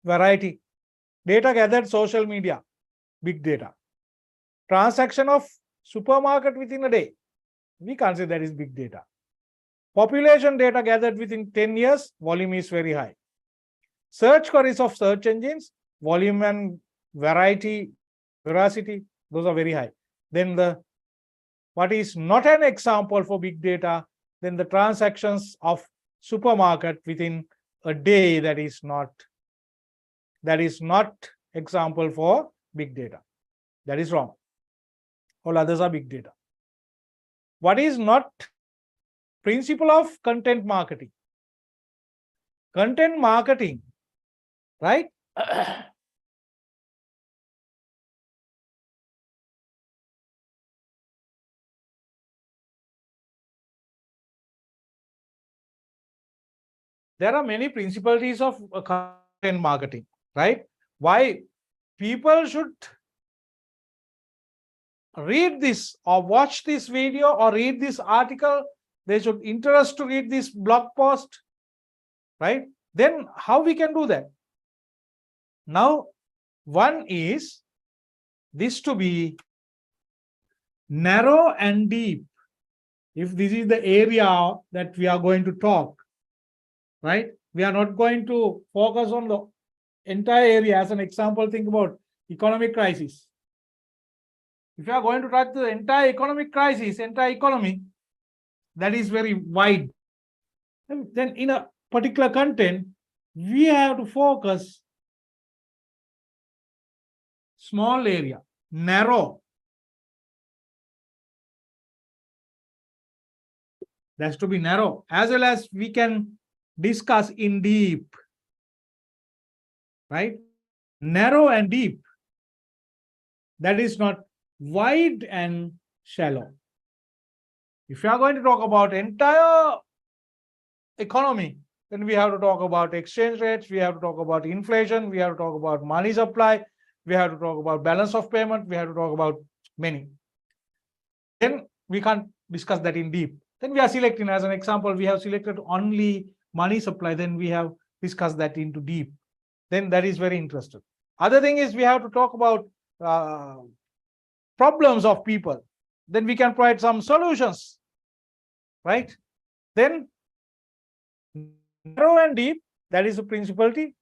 variety. Data gathered social media, big data. Transaction of supermarket within a day. We can't say that is big data. Population data gathered within 10 years, volume is very high. Search queries of search engines, volume and variety, veracity, those are very high. Then what is not an example for big data, then the transactions of supermarket within a day, that is not example for big data. That is wrong. All others are big data. What is not principle of content marketing? Content marketing, right? There are many principles of content marketing, right? Why people should read this or watch this video or read this article, they should interest to read this blog post, right? Then how we can do that? Now, one is this to be narrow and deep. If this is the area that we are going to talk, right? We are not going to focus on the entire area. As an example, think about economic crisis. If you are going to touch the entire economic crisis, entire economy, that is very wide. And then in a particular content, we have to focus small area, narrow. That's to be narrow, as well as we can discuss in deep, right? Narrow and deep. That is not wide and shallow. If you are going to talk about entire economy, then we have to talk about exchange rates, we have to talk about inflation, we have to talk about money supply, we have to talk about balance of payment, we have to talk about many. Then we can't discuss that in deep. Then we are selecting, as an example, we have selected only money supply, then we have discussed that into deep. Then that is very interesting. Other thing is we have to talk about problems of people. Then we can provide some solutions, right? Then narrow and deep, that is a principality.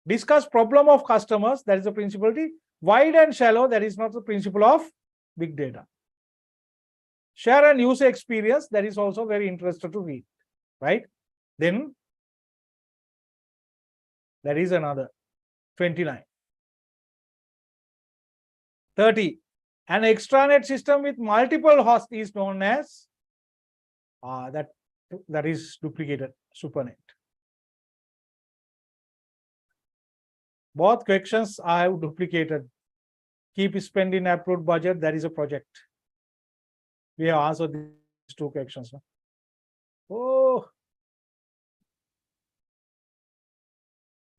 Discuss problem of customers, that is a principality. Wide and shallow, that is not the principle of big data. Share and user experience, that is also very interesting to read, right? Then that is another 29. 30. An extranet system with multiple hosts is known as that is duplicated supernet. Both questions I have duplicated. Keep spending approved budget, that is a project. We have answered these two questions. Oh,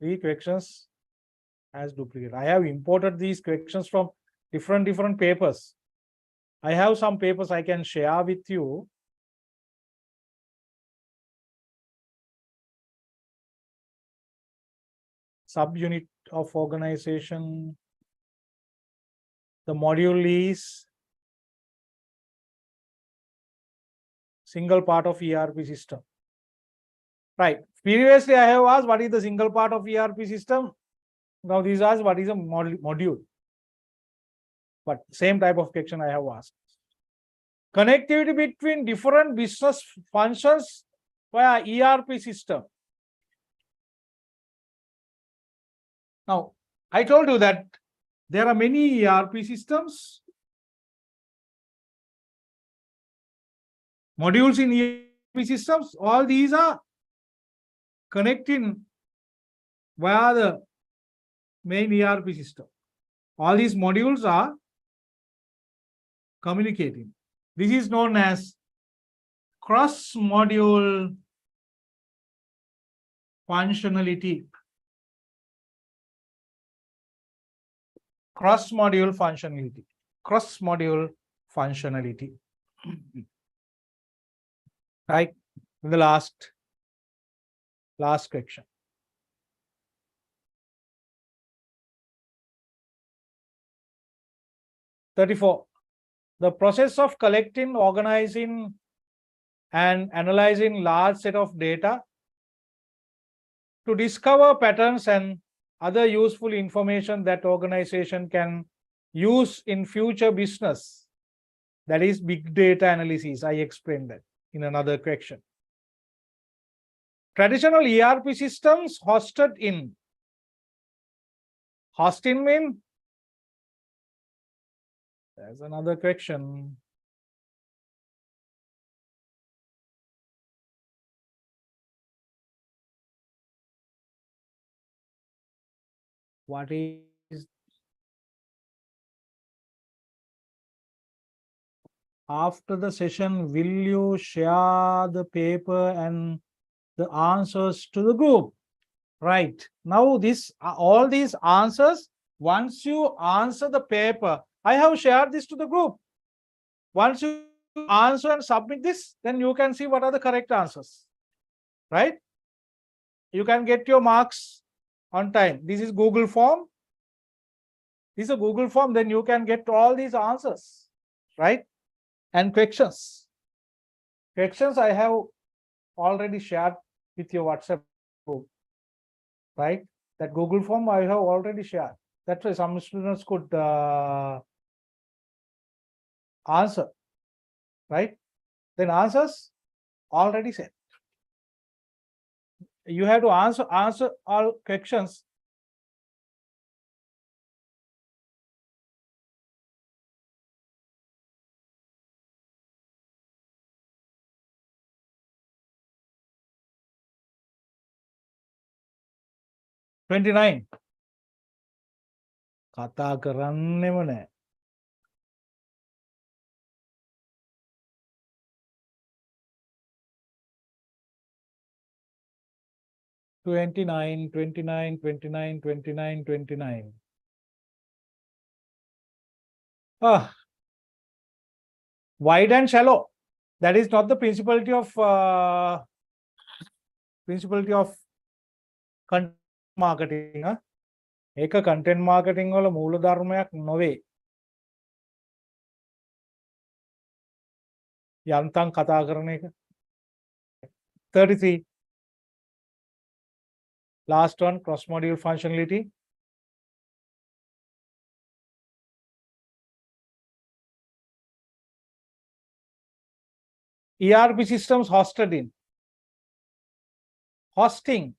3 questions as duplicate. I have imported these questions from different papers. I have some papers I can share with you. Subunit of organization. The module is single part of ERP system. Right. Previously, I have asked what is the single part of ERP system. Now, this asks what is a module. But same type of question I have asked. Connectivity between different business functions via ERP system. Now, I told you that there are many ERP systems, modules in ERP systems. All these are connecting via the main ERP system. All these modules are communicating. This is known as cross-module functionality. Cross-module functionality. Cross-module functionality. Right? In the last question. 34. The process of collecting, organizing, and analyzing large set of data to discover patterns and other useful information that organization can use in future business. That is big data analysis. I explained that in another question. Traditional ERP systems hosted in. Hosting means, there's another question. What is after the session, will you share the paper and the answers to the group? Right. Now all these answers, once you answer the paper, I have shared this to the group. Once you answer and submit this, then you can see what are the correct answers. Right? You can get your marks on time. This is Google form. This is a Google form, then you can get all these answers. Right? And questions. Questions I have already shared with your WhatsApp group. Right? That Google form I have already shared. That's why some students could answer. Right? Then answers already set. You have to answer all questions. $29. කතා කරන්නෙම නෑ. 29. Wide and shallow. That is not the principality of content marketing. ඒක content marketing වල මූල ධර්මයක් නොවේ. යන්තම් කතා කරන එක. 33. Last one, cross-module functionality. ERP systems hosted in. Hosting.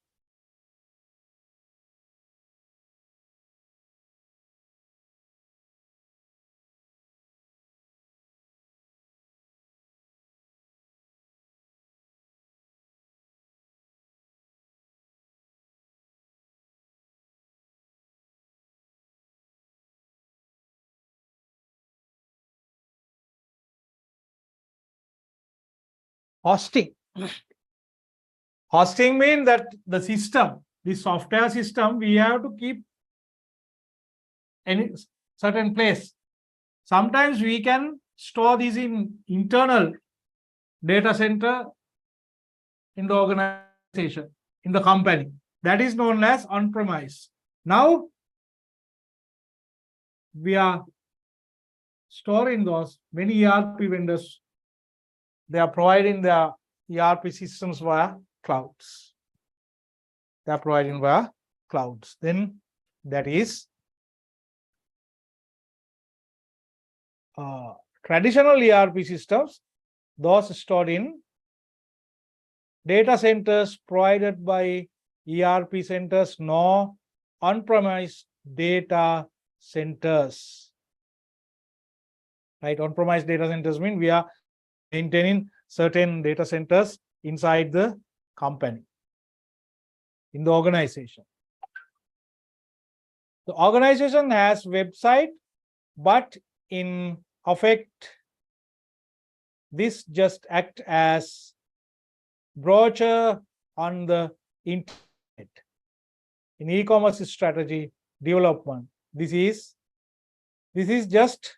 Hosting. Hosting means that the system, the software system, we have to keep any certain place. Sometimes we can store these in internal data center in the organization, in the company. That is known as on-premise. Now, we are storing those. Many ERP vendors, they are providing their ERP systems via clouds. They are providing via clouds. Then that is traditional ERP systems, those stored in data centers provided by ERP centers, nor on-premise data centers. Right? On-premise data centers mean we are maintaining certain data centers inside the company, in the organization. The organization has website, but in effect, this just act as brochure on the internet. In e-commerce strategy development, this is just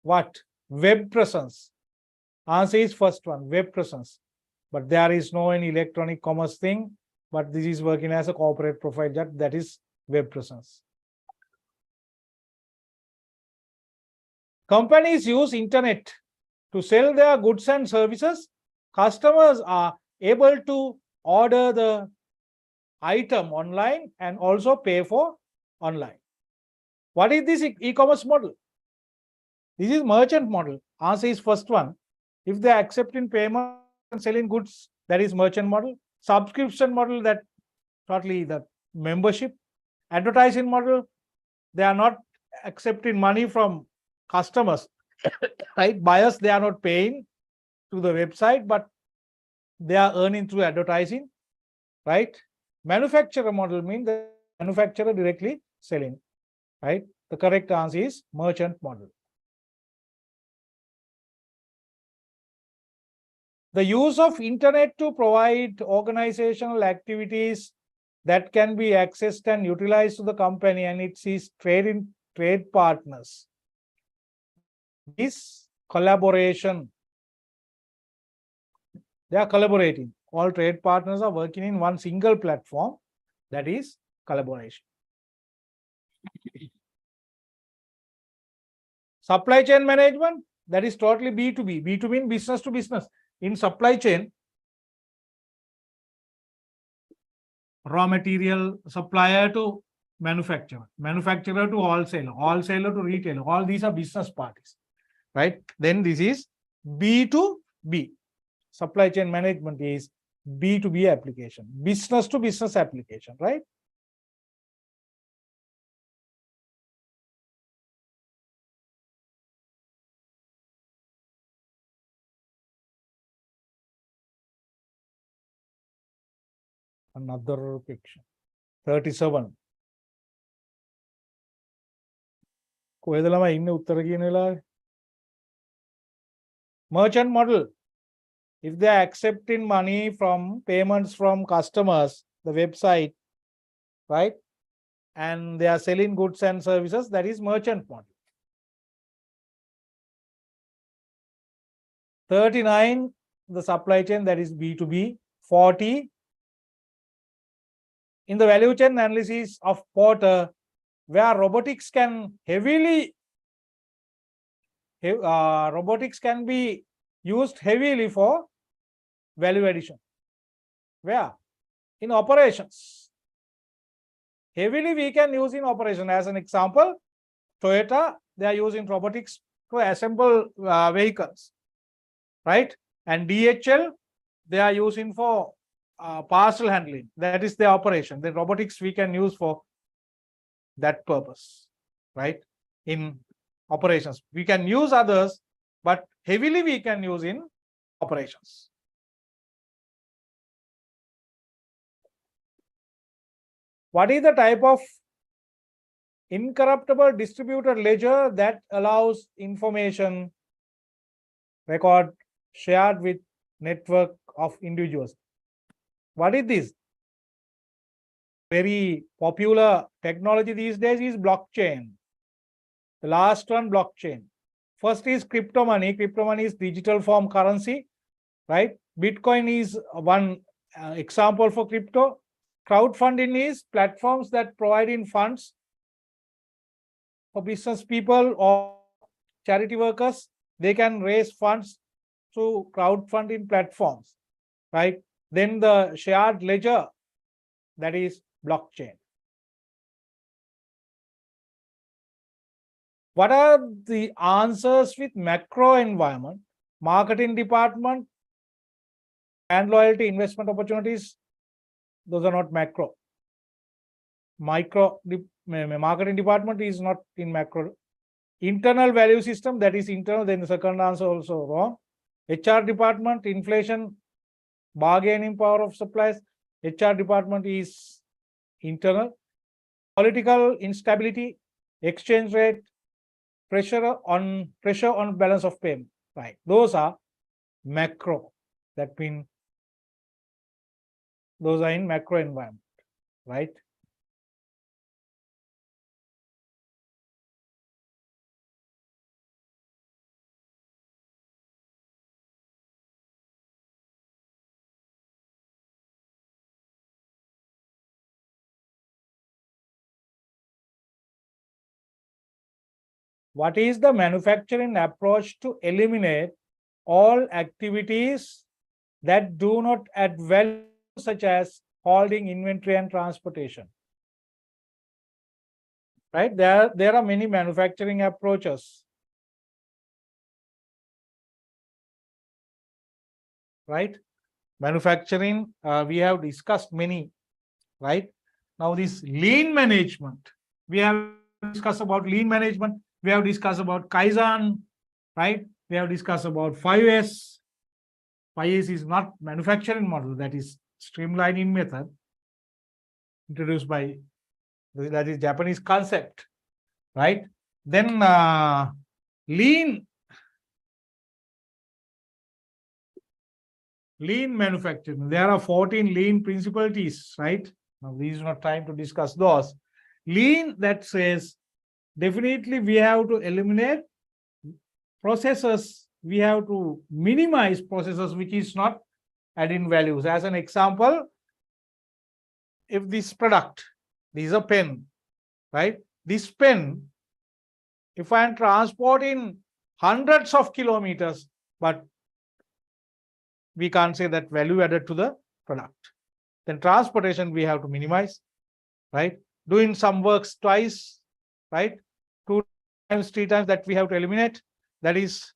what? Web presence. Answer is first one, web presence. But there is no any electronic commerce thing, but this is working as a corporate profile, that is web presence. Companies use internet to sell their goods and services. Customers are able to order the item online and also pay for online. What is this e-commerce model? This is merchant model. Answer is first one. If they are accepting payment and selling goods, that is merchant model. Subscription model, that totally the membership. Advertising model, they are not accepting money from customers, right? Buyers, they are not paying to the website, but they are earning through advertising, right? Manufacturer model means the manufacturer directly selling, right? The correct answer is merchant model. The use of internet to provide organizational activities that can be accessed and utilized to the company and its trade partners. This collaboration, they are collaborating. All trade partners are working in one single platform, that is collaboration. Supply chain management, that is totally B2B. B2B means business to business. In supply chain, raw material supplier to manufacturer, manufacturer to wholesaler, wholesaler to retailer, all these are business parties, right? Then this is B2B. Supply chain management is B2B application, business to business application, right? Another picture. 37. Merchant model. If they are accepting money from payments from customers, the website, right? And they are selling goods and services, that is merchant model. 39, the supply chain, that is B2B. 40, in the value chain analysis of Porter, where robotics can be used heavily for value addition. Where? In operations. Heavily we can use in operation. As an example, Toyota, they are using robotics to assemble vehicles, right? And DHL, they are using for parcel handling. That is the operation. The robotics we can use for that purpose, right? In operations. We can use others, but heavily we can use in operations. What is the type of incorruptible distributed ledger that allows information record shared with network of individuals? What is this? Very popular technology these days is blockchain. The last one, blockchain. First is crypto money. Crypto money is digital form currency, right? Bitcoin is one example for crypto. Crowdfunding is platforms that provide in funds for business people or charity workers. They can raise funds through crowdfunding platforms, right? Then the shared ledger, that is blockchain. What are the answers with macro environment, marketing department, and loyalty investment opportunities? Those are not macro. marketing department is not in macro. Internal value system, that is internal, then the second answer also wrong. HR department, inflation, bargaining power of suppliers. HR department is internal. Political instability, exchange rate, pressure on balance of payment. Right. Those are macro. That means those are in macro environment. Right. What is the manufacturing approach to eliminate all activities that do not add value, such as holding inventory and transportation? Right? There are many manufacturing approaches. Right? Manufacturing, we have discussed many. Right? Now this lean management, we have discussed about lean management. We have discussed about Kaizen, right? We have discussed about 5S. 5S is not manufacturing model, that is streamlining method introduced by, that is Japanese concept, right? Then lean manufacturing. There are 14 lean principles, right? Now, this is not time to discuss those. Lean, that says definitely we have to eliminate processes, we have to minimize processes which is not adding values. As an example, if this product, this is a pen, right? This pen, if I am transporting hundreds of kilometers, but we can't say that value added to the product, then transportation we have to minimize, right? Doing some works twice, right? 2 times, 3 times, that we have to eliminate. That is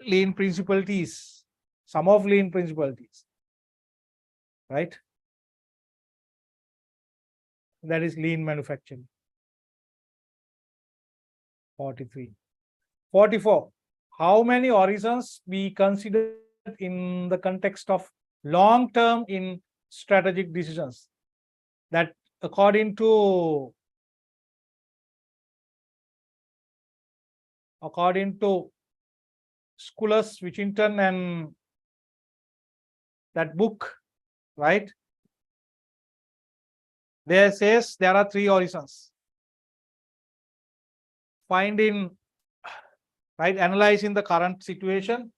lean principles, some of lean principles, right? That is lean manufacturing. 43. 44. How many horizons we consider in the context of long-term in strategic decisions? That according to Schullers, Wichington, and that book, right? There says there are 3 horizons. Finding, right, analyzing the current situation,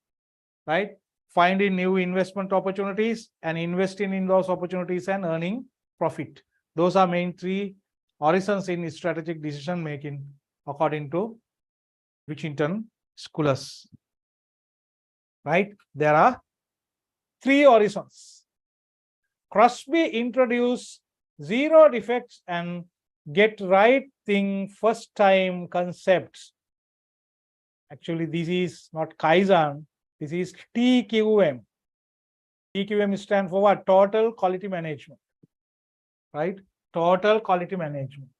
right? Finding new investment opportunities and investing in those opportunities and earning profit. Those are main 3 horizons in strategic decision making according to Wichington, Schullers. Right? There are 3 horizons. Crosby introduced 0 defects and get right thing first time concepts. Actually, this is not Kaizen, this is TQM. TQM stands for what? Total quality management. Right? Total quality management.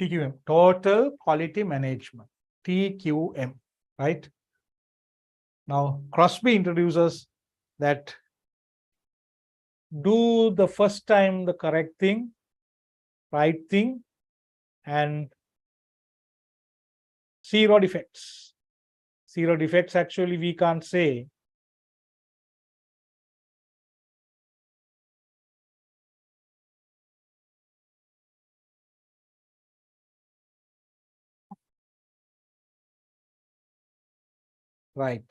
TQM, total quality management, TQM, right? Now, Crosby introduces that do the first time the correct thing, right thing, and 0 defects. 0 defects, actually, we can't say. Right.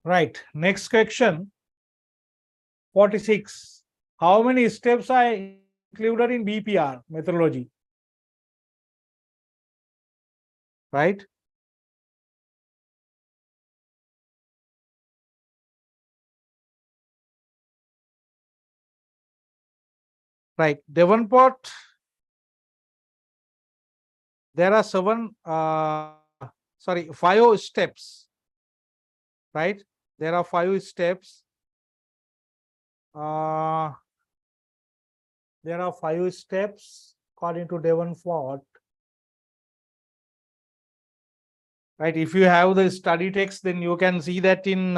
Right. Next question. 46. How many steps are included in BPR methodology? Right. Right. Devonport, there are 5 steps. Right. There are 5 steps. There are 5 steps according to Devonport. Right. If you have the study text, then you can see that in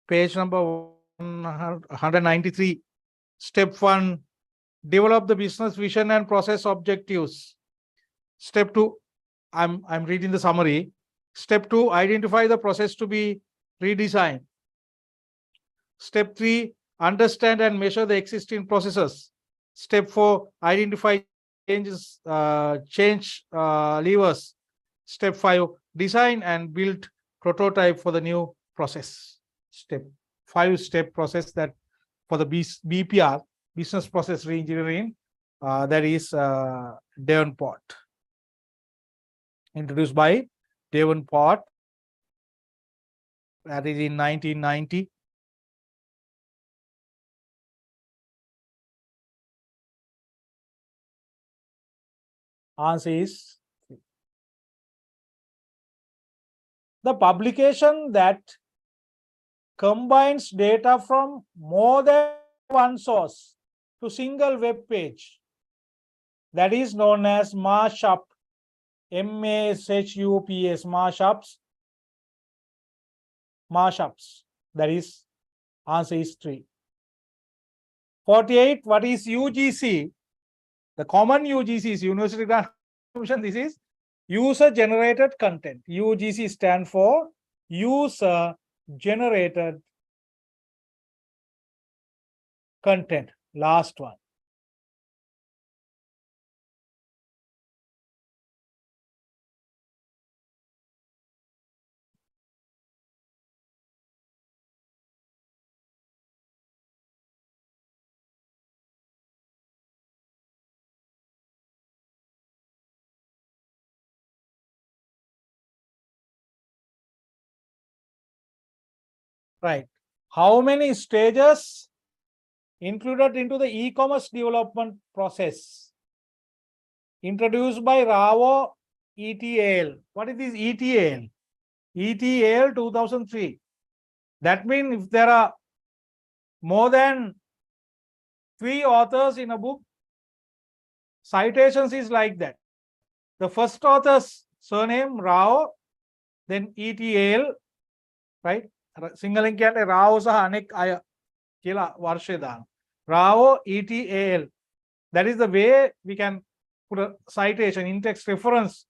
page number 193. Step 1, develop the business vision and process objectives. Step 2, I'm reading the summary. Step 2, identify the process to be redesigned. Step 3, understand and measure the existing processes. Step 4, identify change levers. Step 5, design and build prototype for the new process. Step 5-step process that for the BPR, business process reengineering, that is Devonport. Introduced by Devonport, that is in 1990. Answer is the publication that combines data from more than one source to single web page. That is known as mashup. MASHUPS, mashups. That is, answer is 3. 48, what is UGC? The common UGC is University Grant Commission. This is user generated content. UGC stand for user generated content. Last one. Right. How many stages included into the e-commerce development process? Introduced by Rao ETAL. What is this ETAL? ETAL 2003. That means if there are more than 3 authors in a book, citations is like that. The first author's surname Rao, then ETAL, right? Singaling කියන්නේ Rao සහ අනෙක් අය කියලා වර්ෂය දාන. Rao ETAL. That is the way we can put a citation, in-text reference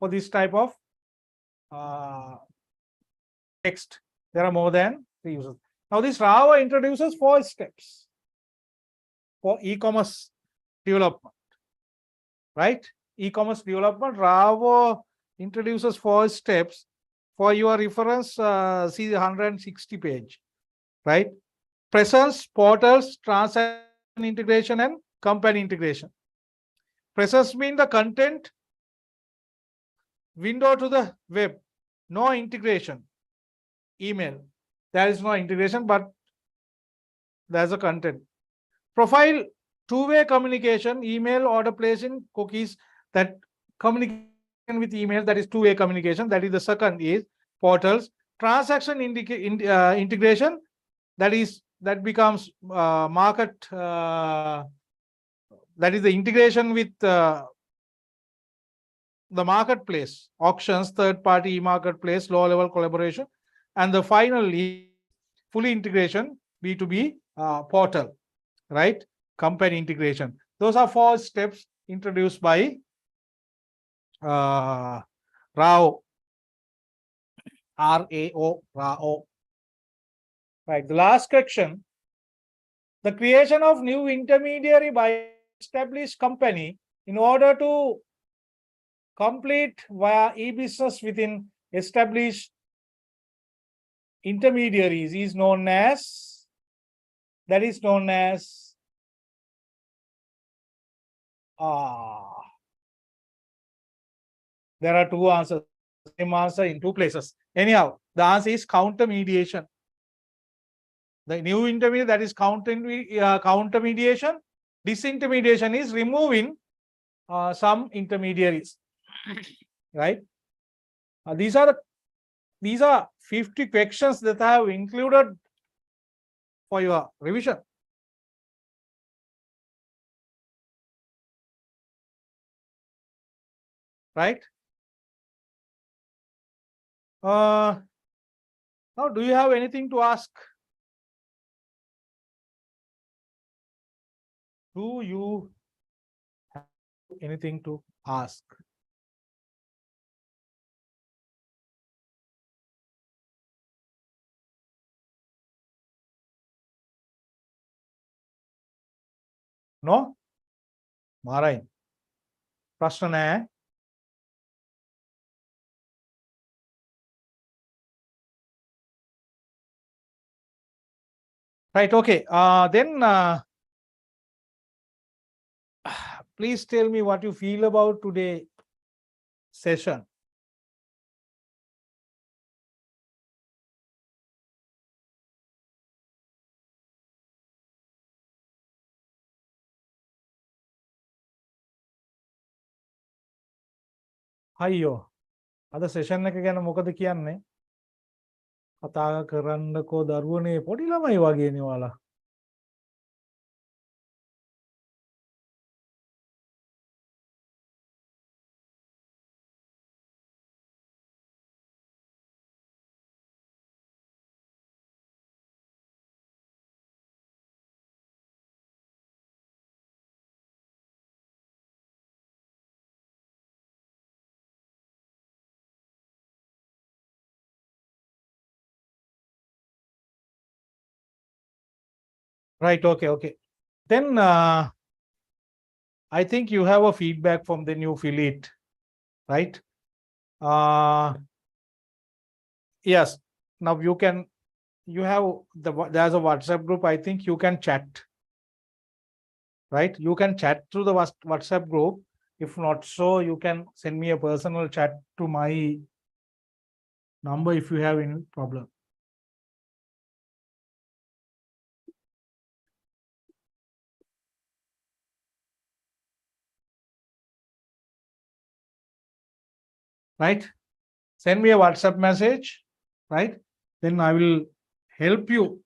for this type of text. There are more than 3 users. Now this Rao introduces 4 steps for e-commerce development, right? E-commerce development, Rao introduces 4 steps. For your reference, see the 160 page, right? Presence, portals, transaction integration, and company integration. Presence means the content, window to the web, no integration. Email, there is no integration, but there's a content. Profile, two-way communication, email, order placing, cookies, that communication with email, that is two-way communication. That is the second is portals. Transaction integration, that becomes market, that is the integration with the marketplace, auctions, third-party e-marketplace, low-level collaboration. And the final is fully integration, B2B portal, right? Company integration. Those are 4 steps introduced by Rao, R-A-O, Rao. Right, the last question. The creation of new intermediary by established company in order to complete via e-business within established intermediaries is known as, that is known as there are two answers, same answer in two places. Anyhow, the answer is counter mediation. The new intermediate, that is counter mediation. Disintermediation is removing some intermediaries, right? These are 50 questions that I have included for your revision. Right? Now, do you have anything to ask? Do you have anything to ask? No? Marai. Prashna naha hai? Right, okay. Then please tell me what you feel about today's session. අයියෝ අද session එක ගැන මොකද කියන්නේ? කතා කරන්නකෝ දරුවනේ පොඩි ළමයි වගේනේ ඔයාලා. Right, okay. Then I think you have a feedback from the new affiliate, right? Yes, now you have there's a WhatsApp group. I think you can chat, right? You can chat through the WhatsApp group. If not so, you can send me a personal chat to my number if you have any problem. Right? Send me a WhatsApp message, right? Then I will help you,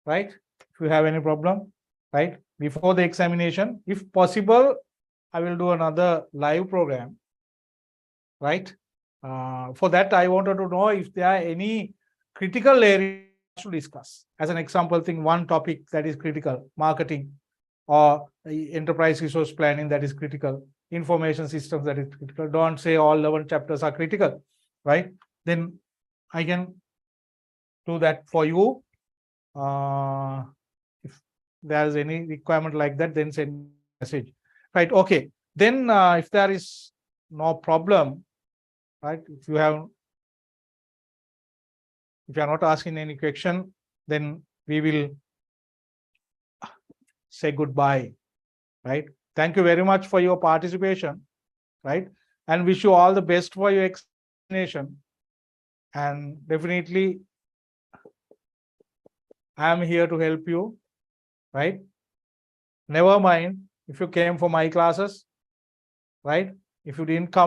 right? If you have any problem, right? Before the examination, if possible, I will do another live program, right? For that, I wanted to know if there are any critical areas to discuss. As an example, think one topic that is critical, marketing or enterprise resource planning that is critical, information systems that is critical. Don't say all 11 chapters are critical, right? Then I can do that for you. If there's any requirement like that, then send a message. Right, okay. Then if there is no problem, right? If you are not asking any question, then we will say goodbye, right? Thank you very much for your participation, right? And wish you all the best for your examination. And definitely, I am here to help you, right? Never mind if you came for my classes, right? If you didn't come